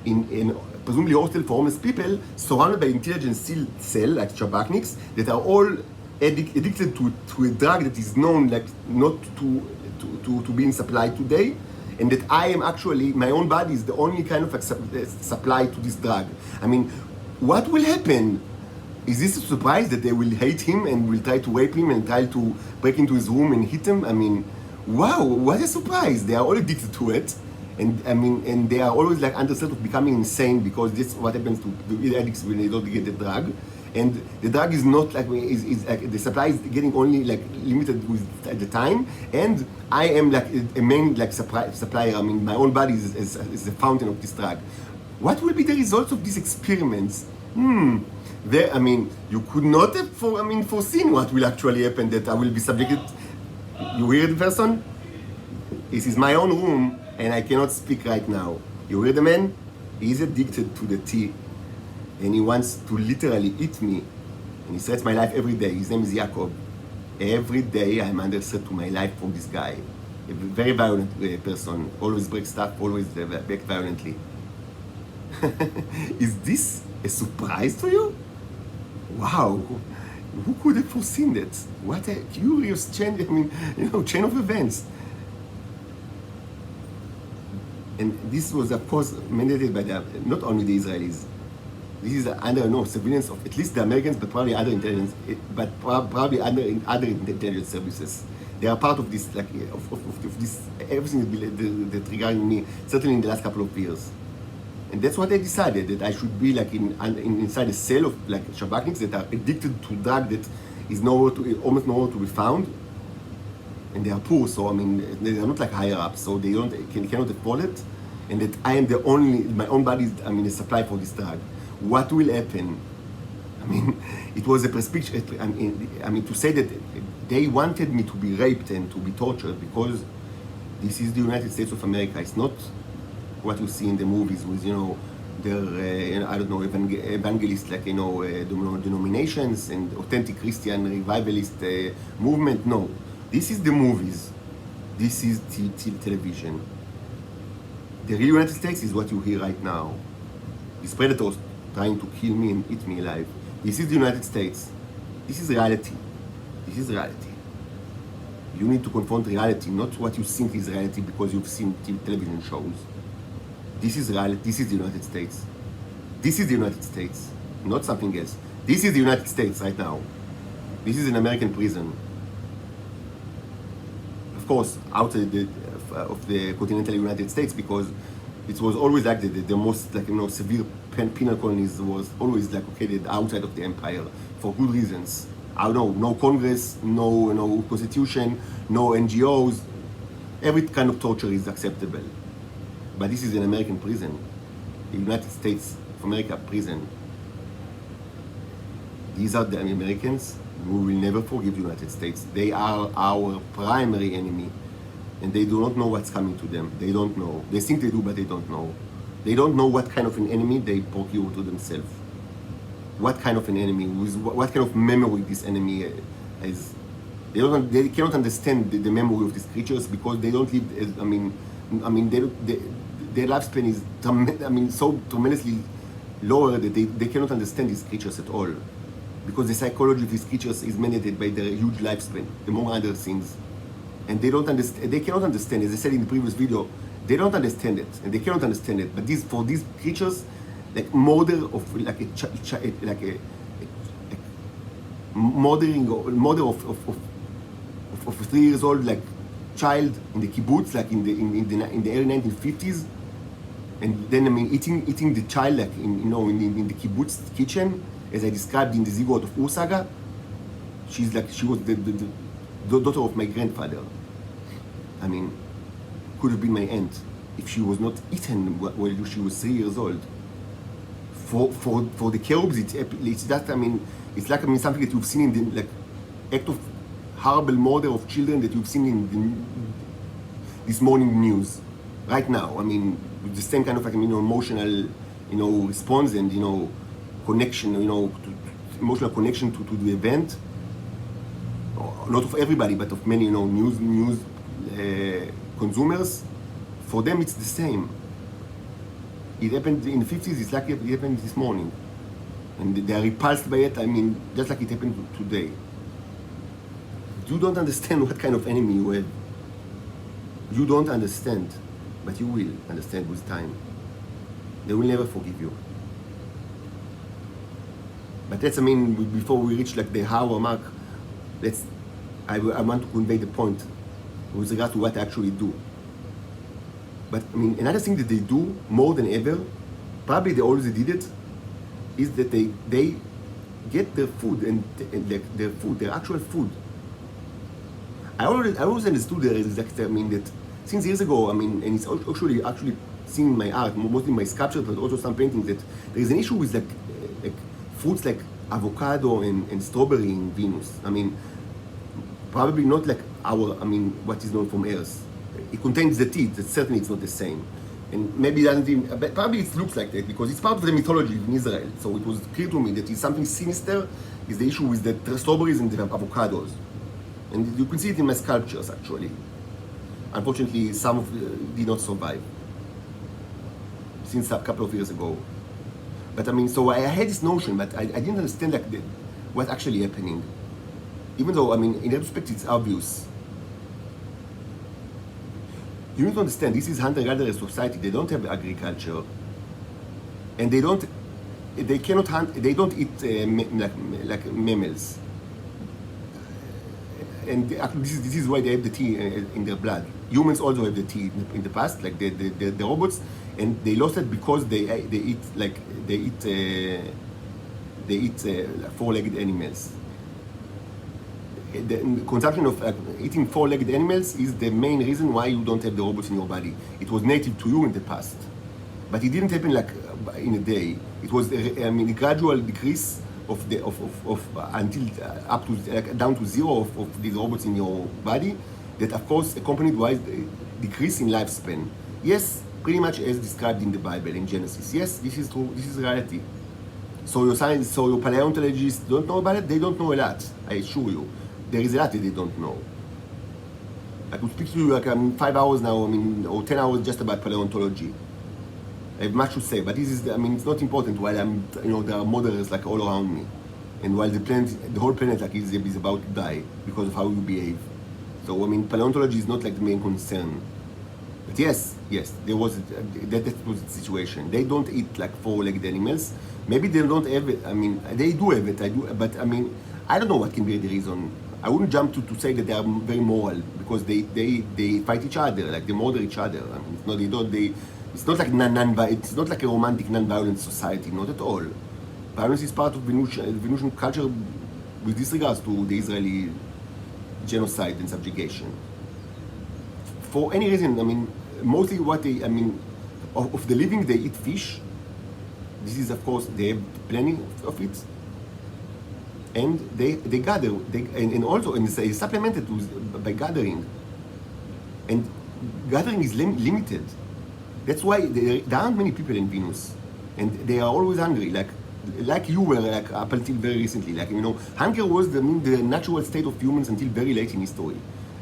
in presumably hostel for homeless people, surrounded by intelligence cell like Shabakniks, that are all addicted to a drug that is known like not to be in supply today, and that I am actually, my own body is the only kind of supply to this drug. What will happen? Is this a surprise that they will hate him and will try to rape him and try to break into his room and hit him? Wow, what a surprise. They are all addicted to it. And they are always like under threat of becoming insane, because this is what happens to the addicts when they don't get the drug. And the drug is not like, is like the supply is getting only like limited at the time. And I am like a main like supplier. My own body is the fountain of this drug. What will be the results of these experiments? You could not have foreseen what will actually happen, that I will be subjected. You hear the person? This is my own room, and I cannot speak right now. You hear the man? He's addicted to the tea, and he wants to literally eat me, and he threats my life every day. His name is Jacob. Every day I'm under threat to my life from this guy. A very violent person, always breaks stuff, always back violently. Is this a surprise to you? Wow, who could have foreseen that? What a curious chain of events. And this was, of course, mandated by not only the Israelis. This is under surveillance of at least the Americans, but probably other intelligence, probably other intelligence services. They are part of this, of this everything that regarding me, certainly in the last couple of years. And that's what they decided, that I should be like inside a cell of like Shabakniks that are addicted to drug that is almost nowhere to be found. And they are poor, so they are not like higher ups, so they cannot afford it. And that I am my own body is a supply for this drug. What will happen? It was a prescription. To say that they wanted me to be raped and to be tortured, because this is the United States of America. It's not what you see in the movies with their evangelist denominations and authentic Christian revivalist movement. No, this is the movies. This is television. The real United States is what you hear right now. These predators trying to kill me and eat me alive. This is the United States. This is reality. This is reality. You need to confront reality, not what you think is reality because you've seen television shows. This is reality. This is the United States. This is the United States, not something else. This is the United States right now. This is an American prison. Of course, outside of the continental United States, because it was always like the most severe penal colonies was always located outside of the empire for good reasons. I don't know, no Congress, no constitution, no NGOs. Every kind of torture is acceptable. But this is an American prison, the United States of America prison. These are the Americans who will never forgive the United States. They are our primary enemy, and they do not know what's coming to them. They don't know. They think they do, but they don't know. They don't know what kind of an enemy they procure to themselves. What kind of an enemy, what kind of memory this enemy is. They cannot understand the memory of these creatures because they don't live. Their lifespan is so tremendously lower that they cannot understand these creatures at all, because the psychology of these creatures is mandated by their huge lifespan, among other things. And they don't understand, they cannot understand, as I said in the previous video, they don't understand it, and they cannot understand it. But for these creatures, like mother of like a mother of a 3 years old like child in the kibbutz, like in the early 1950s, and then I mean eating the child like in the kibbutz kitchen, as I described in the Zigot of Ursaga. She was the daughter of my grandfather. I mean, could have been my aunt if she was not eaten while she was 3 years old. For the cherubs, it's that, I mean, it's like, I mean, something that you've seen in the like act of horrible murder of children that you've seen in this morning news right now. I mean, with the same kind of like, emotional, response and connection, emotional connection to the event. Not of everybody, but of many, news consumers. For them, it's the same. It happened in the 50s. It's like it happened this morning, and they are repulsed by it. I mean, just like it happened today. You don't understand what kind of enemy you have. You don't understand, but you will understand with time. They will never forgive you. But that's, I mean, before we reach like the hour mark, I want to convey the point with regard to what they actually do. But I mean, another thing that they do more than ever, probably they always did it, is that they get their food and their actual food. I always understood there is like, I mean, that since years ago, I mean, and it's actually seen in my art, mostly my sculptures, but also some paintings, that there is an issue with like fruits like avocado and strawberry in Venus. I mean, probably not like what is known from Earth. It contains the teeth, that certainly it's not the same. And maybe it doesn't even, but probably it looks like that because it's part of the mythology in Israel. So it was clear to me that it's something sinister is the issue with the strawberries and the avocados. And you can see it in my sculptures actually. Unfortunately, some of did not survive since a couple of years ago. But I mean, so I had this notion, but I didn't understand like what's actually happening. Even though, I mean, in retrospect, it's obvious. You need to understand, this is hunter-gatherer society. They don't have agriculture, and they cannot hunt. They don't eat like mammals. And this is why they have the tea in their blood. Humans also have the tea in the past, like the robots, and they lost it because they eat four-legged animals. The consumption of eating four-legged animals is the main reason why you don't have the robots in your body. It was native to you in the past, but it didn't happen like in a day. It was a gradual decrease until up to down to zero of these robots in your body. That of course accompanied by decrease in lifespan. Yes, pretty much as described in the Bible in Genesis. Yes, this is true. This is reality. So your science, so your paleontologists don't know about it. They don't know a lot. I assure you. There is a lot that they don't know. I could speak to you like 5 hours now, or 10 hours just about paleontology. I have much to say, but this is, it's not important while there are murderers like all around me. And while the whole planet like is about to die because of how you behave. So, paleontology is not like the main concern. But yes, there was, that was the situation. They don't eat like four-legged animals. Maybe they don't have it, they do have it, but I don't know what can be the reason. I wouldn't jump to say that they are very moral because they fight each other, like they murder each other. It's not like it's not like a romantic non-violent society, not at all. Violence is part of Venusian culture with disregards to the Israeli genocide and subjugation. For any reason, mostly what they, of the living they eat fish. This is of course, they have plenty of it. And they gather, and also they supplemented by gathering. And gathering is limited. That's why there aren't many people in Venus, and they are always hungry, like you were, like up until very recently. Hunger was the natural state of humans until very late in history,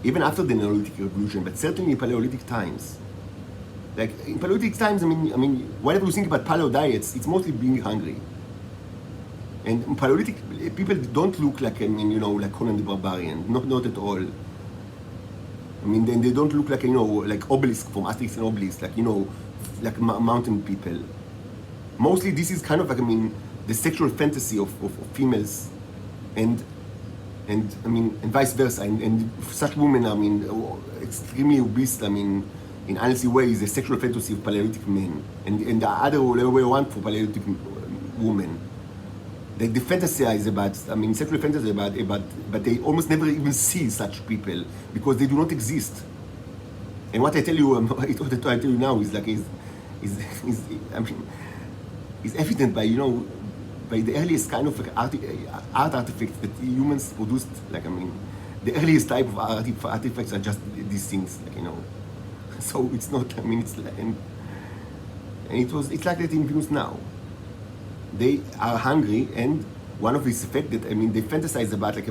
even after the Neolithic Revolution, but certainly in Paleolithic times. Like in Paleolithic times, whatever you think about paleo diets, it's mostly being hungry. And Paleolithic people don't look like, like Conan the Barbarian, not at all. I mean, they don't look like, like Obelisk from Asterix and Obelix, like, like mountain people. Mostly this is kind of like, the sexual fantasy of females, and vice versa. And such women, extremely obese, in unhealthy ways, the sexual fantasy of Paleolithic men. And the other way around for Paleolithic women. They fantasize about, sexual fantasize about, but they almost never even see such people because they do not exist. And what I tell you, what I tell you now is like, is evident by, by the earliest kind of like art artifacts that humans produced. Like, the earliest type of artifacts are just these things, like, So it's not, it's like, and it's like that in Venus now. They are hungry, and one of these effects that, they fantasize about, like,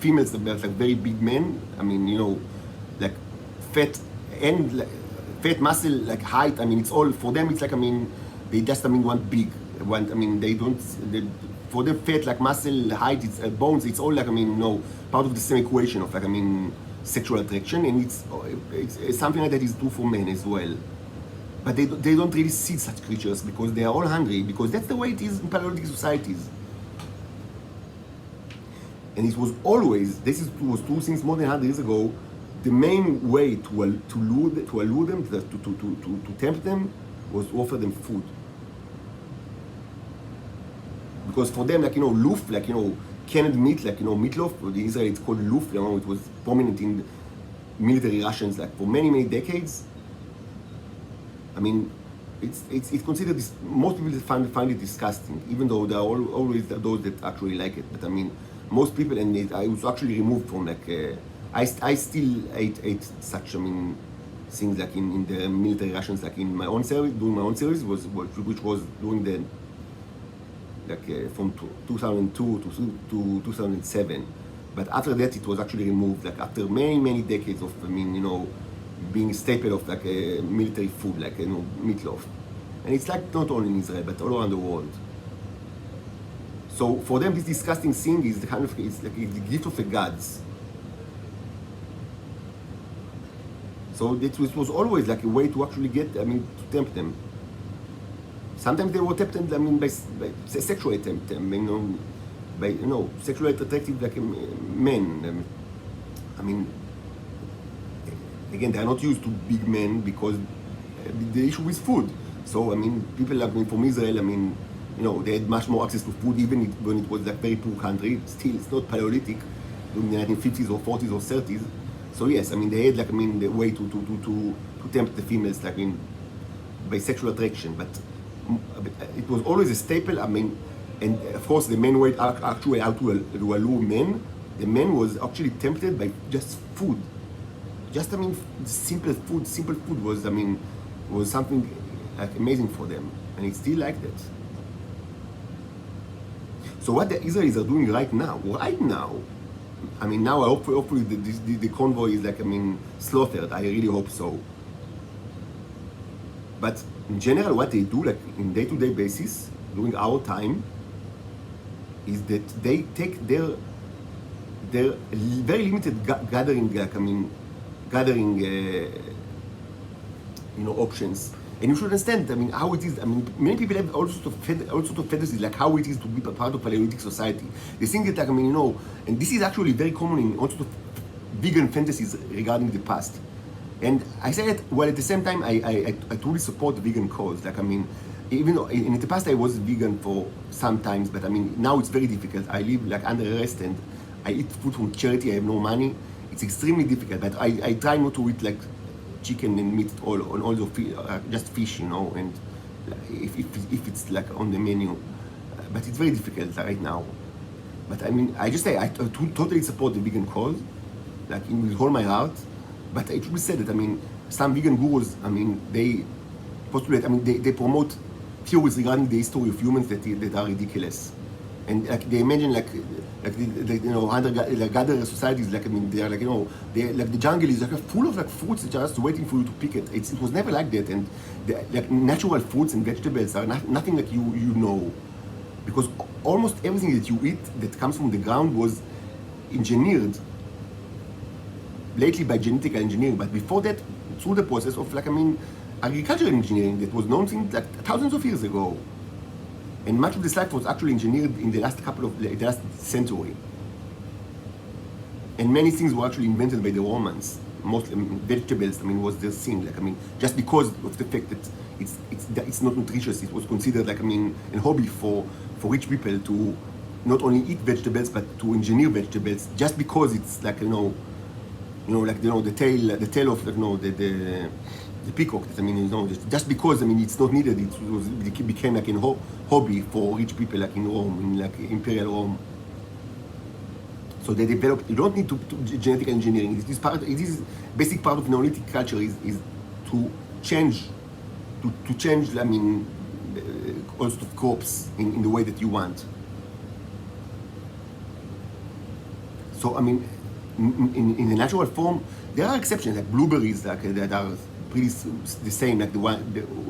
females about, like, very big men, like, fat and, like, fat muscle, like, height, it's all, for them, it's like, they just, want big, they don't, for them, fat, like, muscle, height, it's, bones, it's all, like, part of the same equation of, like, sexual attraction, and it's something like that is true for men as well. But they don't really see such creatures because they are all hungry, because that's the way it is in Paleolithic societies. And it was always, was true since more than 100 years ago, the main way to lure them, to tempt them, was to offer them food. Because for them, like, loof, like, canned meat, like, meatloaf, in Israel it's called loof, it was prominent in military rations, like, for many, many decades. It's considered this. Most people find it disgusting, even though there are always those that actually like it. But most people, and I was actually removed from, like, I still ate such things, like, in the military rations, like, in my own service, during my own service, which was during the, like, from 2002 to 2007. But after that, it was actually removed, like, after many decades of, being a staple of, like, a military food, like, meatloaf. And it's like not only in Israel, but all around the world. So for them, this disgusting thing is the kind of, it's like the gift of the gods. So it was always like a way to actually get, to tempt them. Sometimes they were tempted, by sexually tempt them, by, sexually attractive, like, men. Again, they are not used to big men because the issue is food. So, people like, from Israel, they had much more access to food, even when it was, like, very poor country. Still, it's not Paleolithic, during the 1950s or 40s or 30s. So yes, they had, like, the way to tempt the females, like, by sexual attraction. But it was always a staple, and of course the main way actually how to allure men, the men was actually tempted by just food. Just, simple food was something, like, amazing for them, and it's still like that. So what the Israelis are doing right now, now hopefully the convoy is, like, slaughtered. I really hope so. But in general, what they do, like, in day-to-day basis during our time, is that they take their very limited gathering, like, options. And you should understand, how it is. Many people have all sorts of fantasies, like how it is to be part of Paleolithic society. They think that, and this is actually very common in all sorts of vegan fantasies regarding the past. And I say it, well, at the same time, I truly support the vegan cause. Like, even though in the past I was vegan for some times, but now it's very difficult. I live, like, under arrest, and I eat food from charity. I have no money. It's extremely difficult, but I try not to eat, like, chicken and meat on all the just fish, and if it's, like, on the menu. But it's very difficult right now. But I just say I totally support the vegan cause, like, with all my heart. But it should be said that some vegan gurus, they postulate, they promote theories regarding the history of humans that are ridiculous. And, like, they imagine, like hunter-gatherer societies, like, they are, like, they, like, the jungle is, like, full of, like, fruits just waiting for you to pick it. It was never like that. And like, natural fruits and vegetables are nothing like you know. because almost everything that you eat that comes from the ground was engineered lately by genetic engineering, but before that, through the process of agricultural engineering that was known since thousands of years ago. And much of this life was actually engineered in the last century. And many things were actually invented by the Romans. Mostly vegetables, was their thing. Just because of the fact that it's not nutritious, it was considered a hobby for rich people to not only eat vegetables but to engineer vegetables. Just because it's the tail of the peacock. Just because it's not needed, it became a hobby for rich people in Rome, in Imperial Rome. So they developed. You don't need to genetic engineering. It is basic part of Neolithic culture is to change, all sorts of crops in the way that you want. So in the natural form, there are exceptions like blueberries that are pretty the same,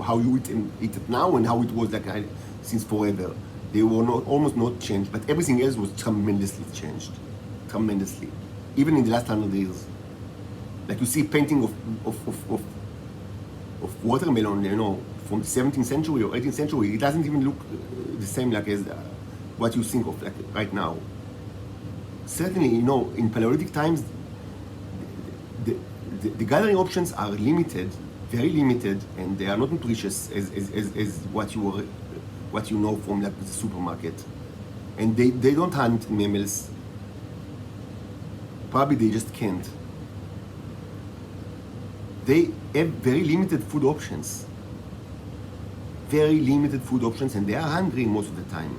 how you eat it now and how it was since forever. They were almost not changed, but everything else was tremendously changed. Tremendously, even in the last 100 years. Like you see painting of watermelon, from the 17th century or 18th century, it doesn't even look the same as what you think of right now. Certainly, in Paleolithic times, the gathering options are limited, very limited, and they are not nutritious as what you know from the supermarket. And they don't hunt mammals. Probably they just can't. They have very limited food options. Very limited food options, and they are hungry most of the time.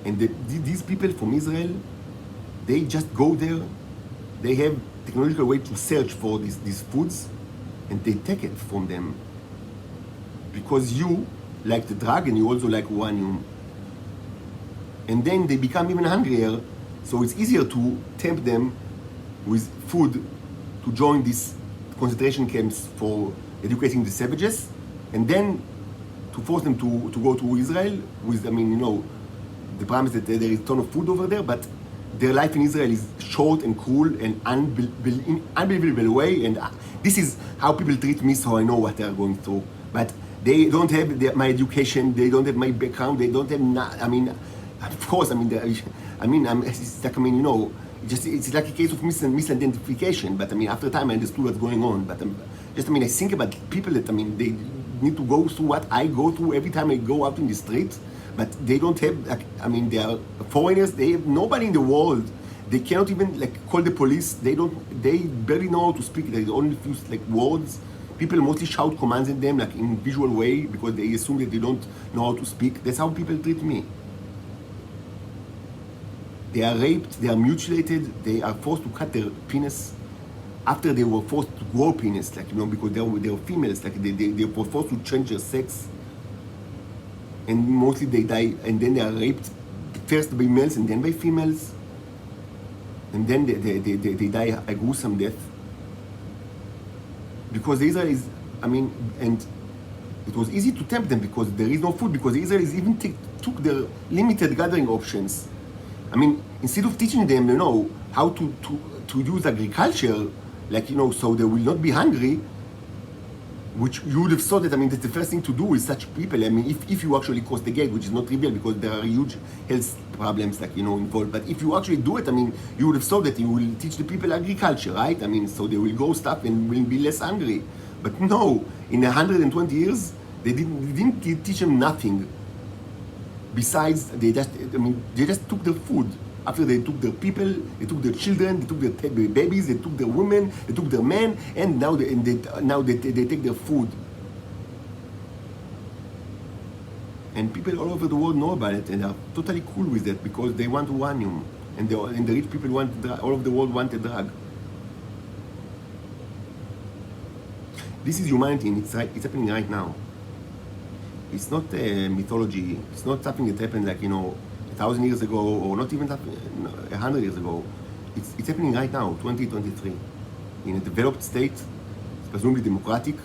And these people from Israel, they just go there. They have technological way to search for these foods, and they take it from them. Because you like the drug, and you also like uranium. And then they become even hungrier, so it's easier to tempt them with food to join these concentration camps for educating the savages, and then to force them to go to Israel with, the promise that there is a ton of food over there, but their life in Israel is short and cruel and unbelievable way, and this is how people treat me, so I know what they are going through. But they don't have my education, they don't have my background, they don't have, of course, it's like a case of misidentification, but after time I understood what's going on. But I think about people that, they need to go through what I go through every time I go out in the street, but they don't have, they are foreigners, they have nobody in the world, they cannot even call the police, they barely know how to speak, they only use words. People mostly shout commands at them in visual way because they assume that they don't know how to speak. That's how people treat me. They are raped, they are mutilated, they are forced to cut their penis after they were forced to grow penis, because they were females, they were forced to change their sex. And mostly they die, and then they are raped first by males and then by females. And then they die a gruesome death. Because Israel is, and it was easy to tempt them because there is no food, because Israel even took their limited gathering options. Instead of teaching them, how to use agriculture, so they will not be hungry, which you would have thought that, that's the first thing to do with such people. If you actually cross the gate, which is not trivial because there are huge health problems, involved. But if you actually do it, you would have thought that you will teach the people agriculture, right? So they will go stuff and will be less hungry. But no, in 120 years, they didn't teach them nothing. Besides, they just took their food. After they took their people, they took their children, they took their babies, they took their women, they took their men, and now they take their food. And people all over the world know about it and are totally cool with it because they want uranium, and the rich people all over the world want a drug. This is humanity, and it's happening right now. It's not mythology. It's not something that happened 1,000 years ago, or not even 100 years ago. It's happening right now, 2023, in a developed state, presumably democratic,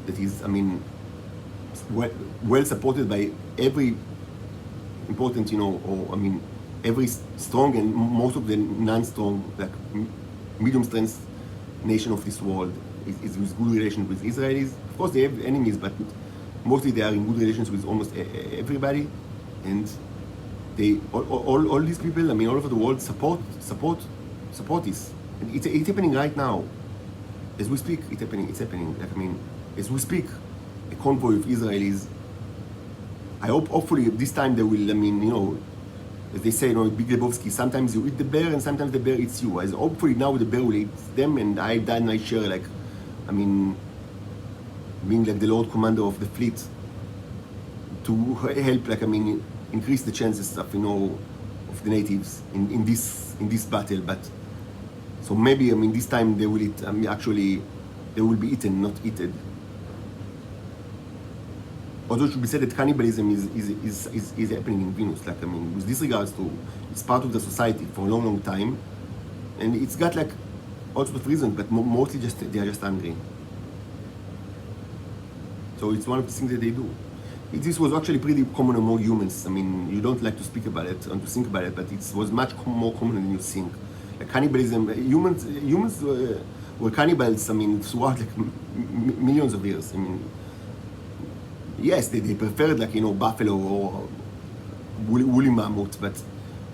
that is, well supported by every important, or I mean, every strong and most of the non-strong, like medium strength nation of this world is with good relations with Israelis. Of course, they have enemies, but mostly they are in good relations with almost everybody, and they all these people, I mean, all over the world support this, and it's happening right now, as we speak. It's happening. Like, I mean, as we speak, a convoy of Israelis. Hopefully this time they will. I mean, as they say, Big Lebowski, sometimes you eat the bear and sometimes the bear eats you. As hopefully now the bear will eat them, and I share, like, I mean, being like the Lord Commander of the fleet to help, like, I mean, increase the chances of, of the natives in this battle. But so maybe, I mean, this time they will eat. I mean, actually, they will be eaten, not eaten. Although it should be said that cannibalism is happening in Venus, like, I mean, with this regards to, it's part of the society for a long time, and it's got like all sorts of reasons, but mostly just they are just hungry. So it's one of the things that they do. This was actually pretty common among humans. I mean, you don't like to speak about it and to think about it, but it was much more common than you think. Like cannibalism, humans were cannibals. I mean, throughout like millions of years. I mean. Yes, they preferred, like, buffalo or woolly mammoth, but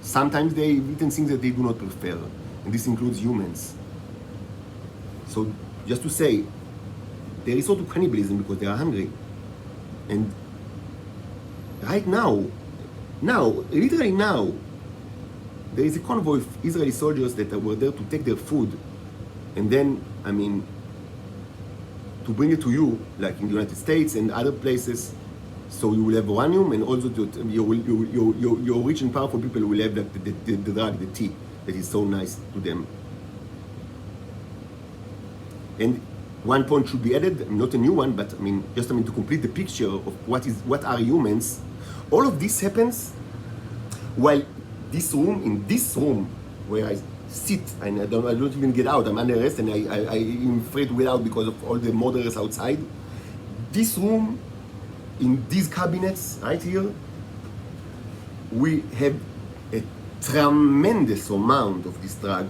sometimes they've eaten things that they do not prefer, and this includes humans. So just to say, there is sort of cannibalism because they are hungry. And right now, literally now, there is a convoy of Israeli soldiers that were there to take their food, and then, I mean, to bring it to you, like in the United States and other places, so you will have uranium, and also your rich and powerful people will have like the drug, the tea, that is so nice to them. And one point should be added, not a new one, but I mean, just to complete the picture of what are humans. All of this happens while in this room where I sit, and I don't even get out. I'm under arrest, and I'm afraid to get out because of all the murderers outside. This room, in these cabinets right here, we have a tremendous amount of this drug,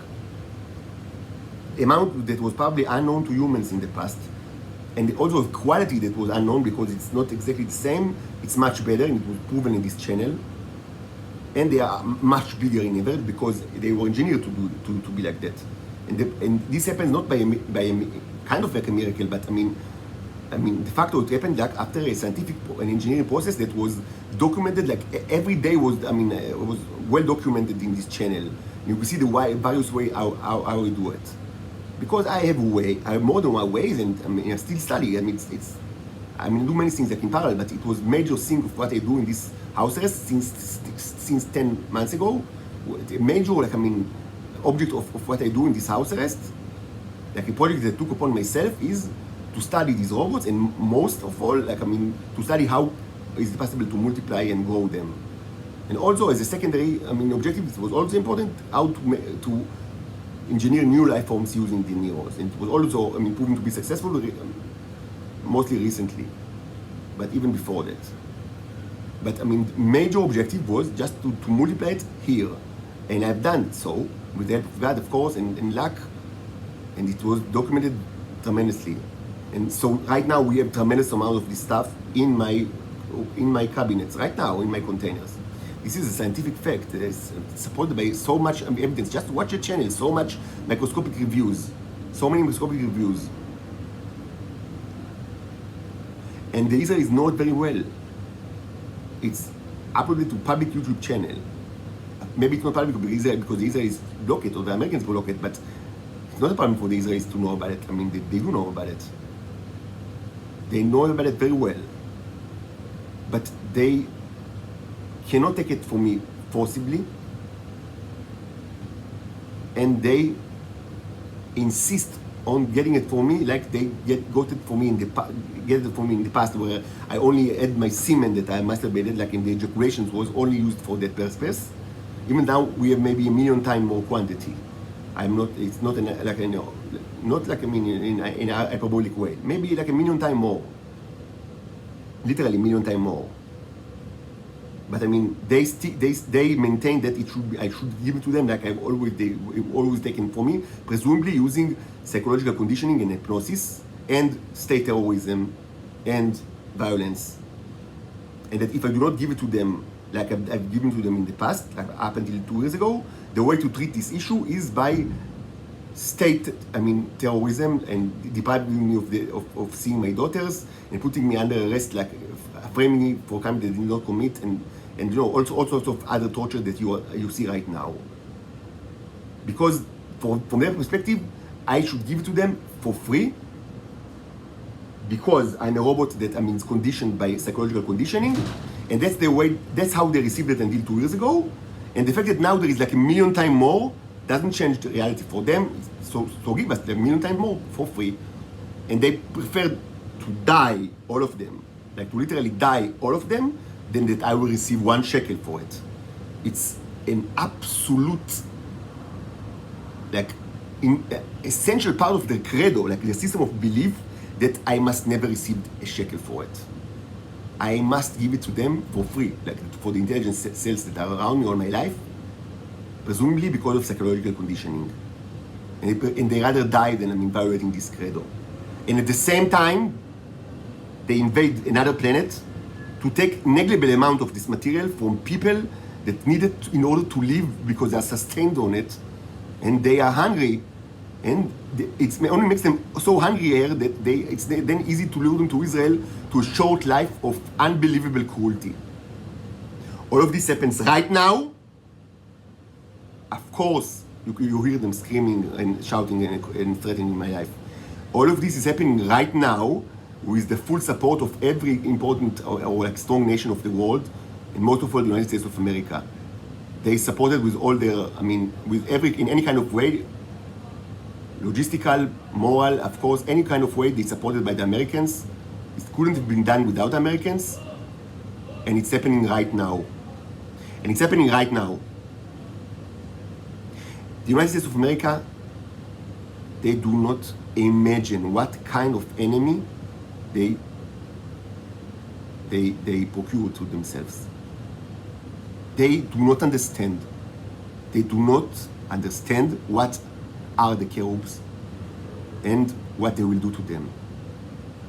amount that was probably unknown to humans in the past, and also of quality that was unknown because it's not exactly the same. It's much better, and it was proven in this channel. And they are much bigger in Everett because they were engineered to be like that. And this happens not by a kind of like a miracle, but I mean the fact that it happened like after a scientific and engineering process that was documented, like every day was, it was well documented in this channel. You can see the various way how we do it. Because I have more than one ways, and I still study. I do many things like in parallel, but it was major thing of what I do in this house arrest since 10 months ago. A major, object of what I do in this house arrest, like a project that I took upon myself, is to study these robots, and most of all, to study how is it possible to multiply and grow them. And also as a secondary, objective, it was also important how to engineer new life forms using the neurons. And it was also, proven to be successful, mostly recently, but even before that. But major objective was just to multiply it here. And I've done it so, with the help of God, of course, and luck, and it was documented tremendously. And so right now we have tremendous amount of this stuff in my cabinets, right now, in my containers. This is a scientific fact. It's supported by so much evidence. Just watch the channel, so much microscopic reviews, so many microscopic reviews. And the Israelis know it very well. It's uploaded to public YouTube channel. Maybe it's not public because the Israelis block it, or the Americans block it, but it's not a problem for the Israelis to know about it. They do know about it. They know about it very well. But they cannot take it from me forcibly, and they insist on getting it for me like they got it for me in the past, where I only had my semen that I masturbated, like in the ejaculations, was only used for that purpose. Even now we have maybe 1 million times more quantity. It's not in a hyperbolic way. Maybe like 1 million times more. Literally 1 million times more. But I mean, they maintain that I should give it to them like I've always taken for me, presumably using psychological conditioning and hypnosis and state terrorism and violence. And that if I do not give it to them like I've given to them in the past, like up until 2 years ago, the way to treat this issue is by terrorism and depriving me of seeing my daughters and putting me under arrest, like framing me for crime they did not commit, and all sorts of other torture that you see right now. Because from their perspective, I should give it to them for free because I'm a robot that is conditioned by psychological conditioning, and that's how they received it until 2 years ago. And the fact that now there is like 1 million times more doesn't change the reality for them. So give us 1 million times more for free. And they prefer to die, all of them, like to literally die, all of them, than that I will receive 1 shekel for it. It's an absolute, essential part of the credo, like the system of belief, that I must never receive a shekel for it. I must give it to them for free, like for the intelligence cells that are around me all my life, presumably because of psychological conditioning. And they rather die than violating this credo. And at the same time, they invade another planet to take negligible amount of this material from people that need it in order to live because they are sustained on it, and they are hungry. And it only makes them so hungry here that it's then easy to lure them to Israel to a short life of unbelievable cruelty. All of this happens right now. Of course, you hear them screaming and shouting and threatening my life. All of this is happening right now with the full support of every important or strong nation of the world, and most of all the United States of America. They supported with all their, in any kind of way, logistical, moral, of course, any kind of way, they supported by the Americans. It couldn't have been done without Americans, and it's happening right now. And it's happening right now. The United States of America, they do not imagine what kind of enemy they procure to themselves. They do not understand. They do not understand what are the cherubs and what they will do to them.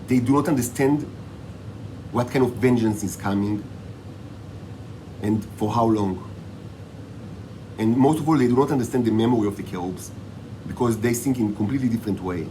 They do not understand what kind of vengeance is coming and for how long. And most of all, they do not understand the memory of the cherubs because they think in a completely different way.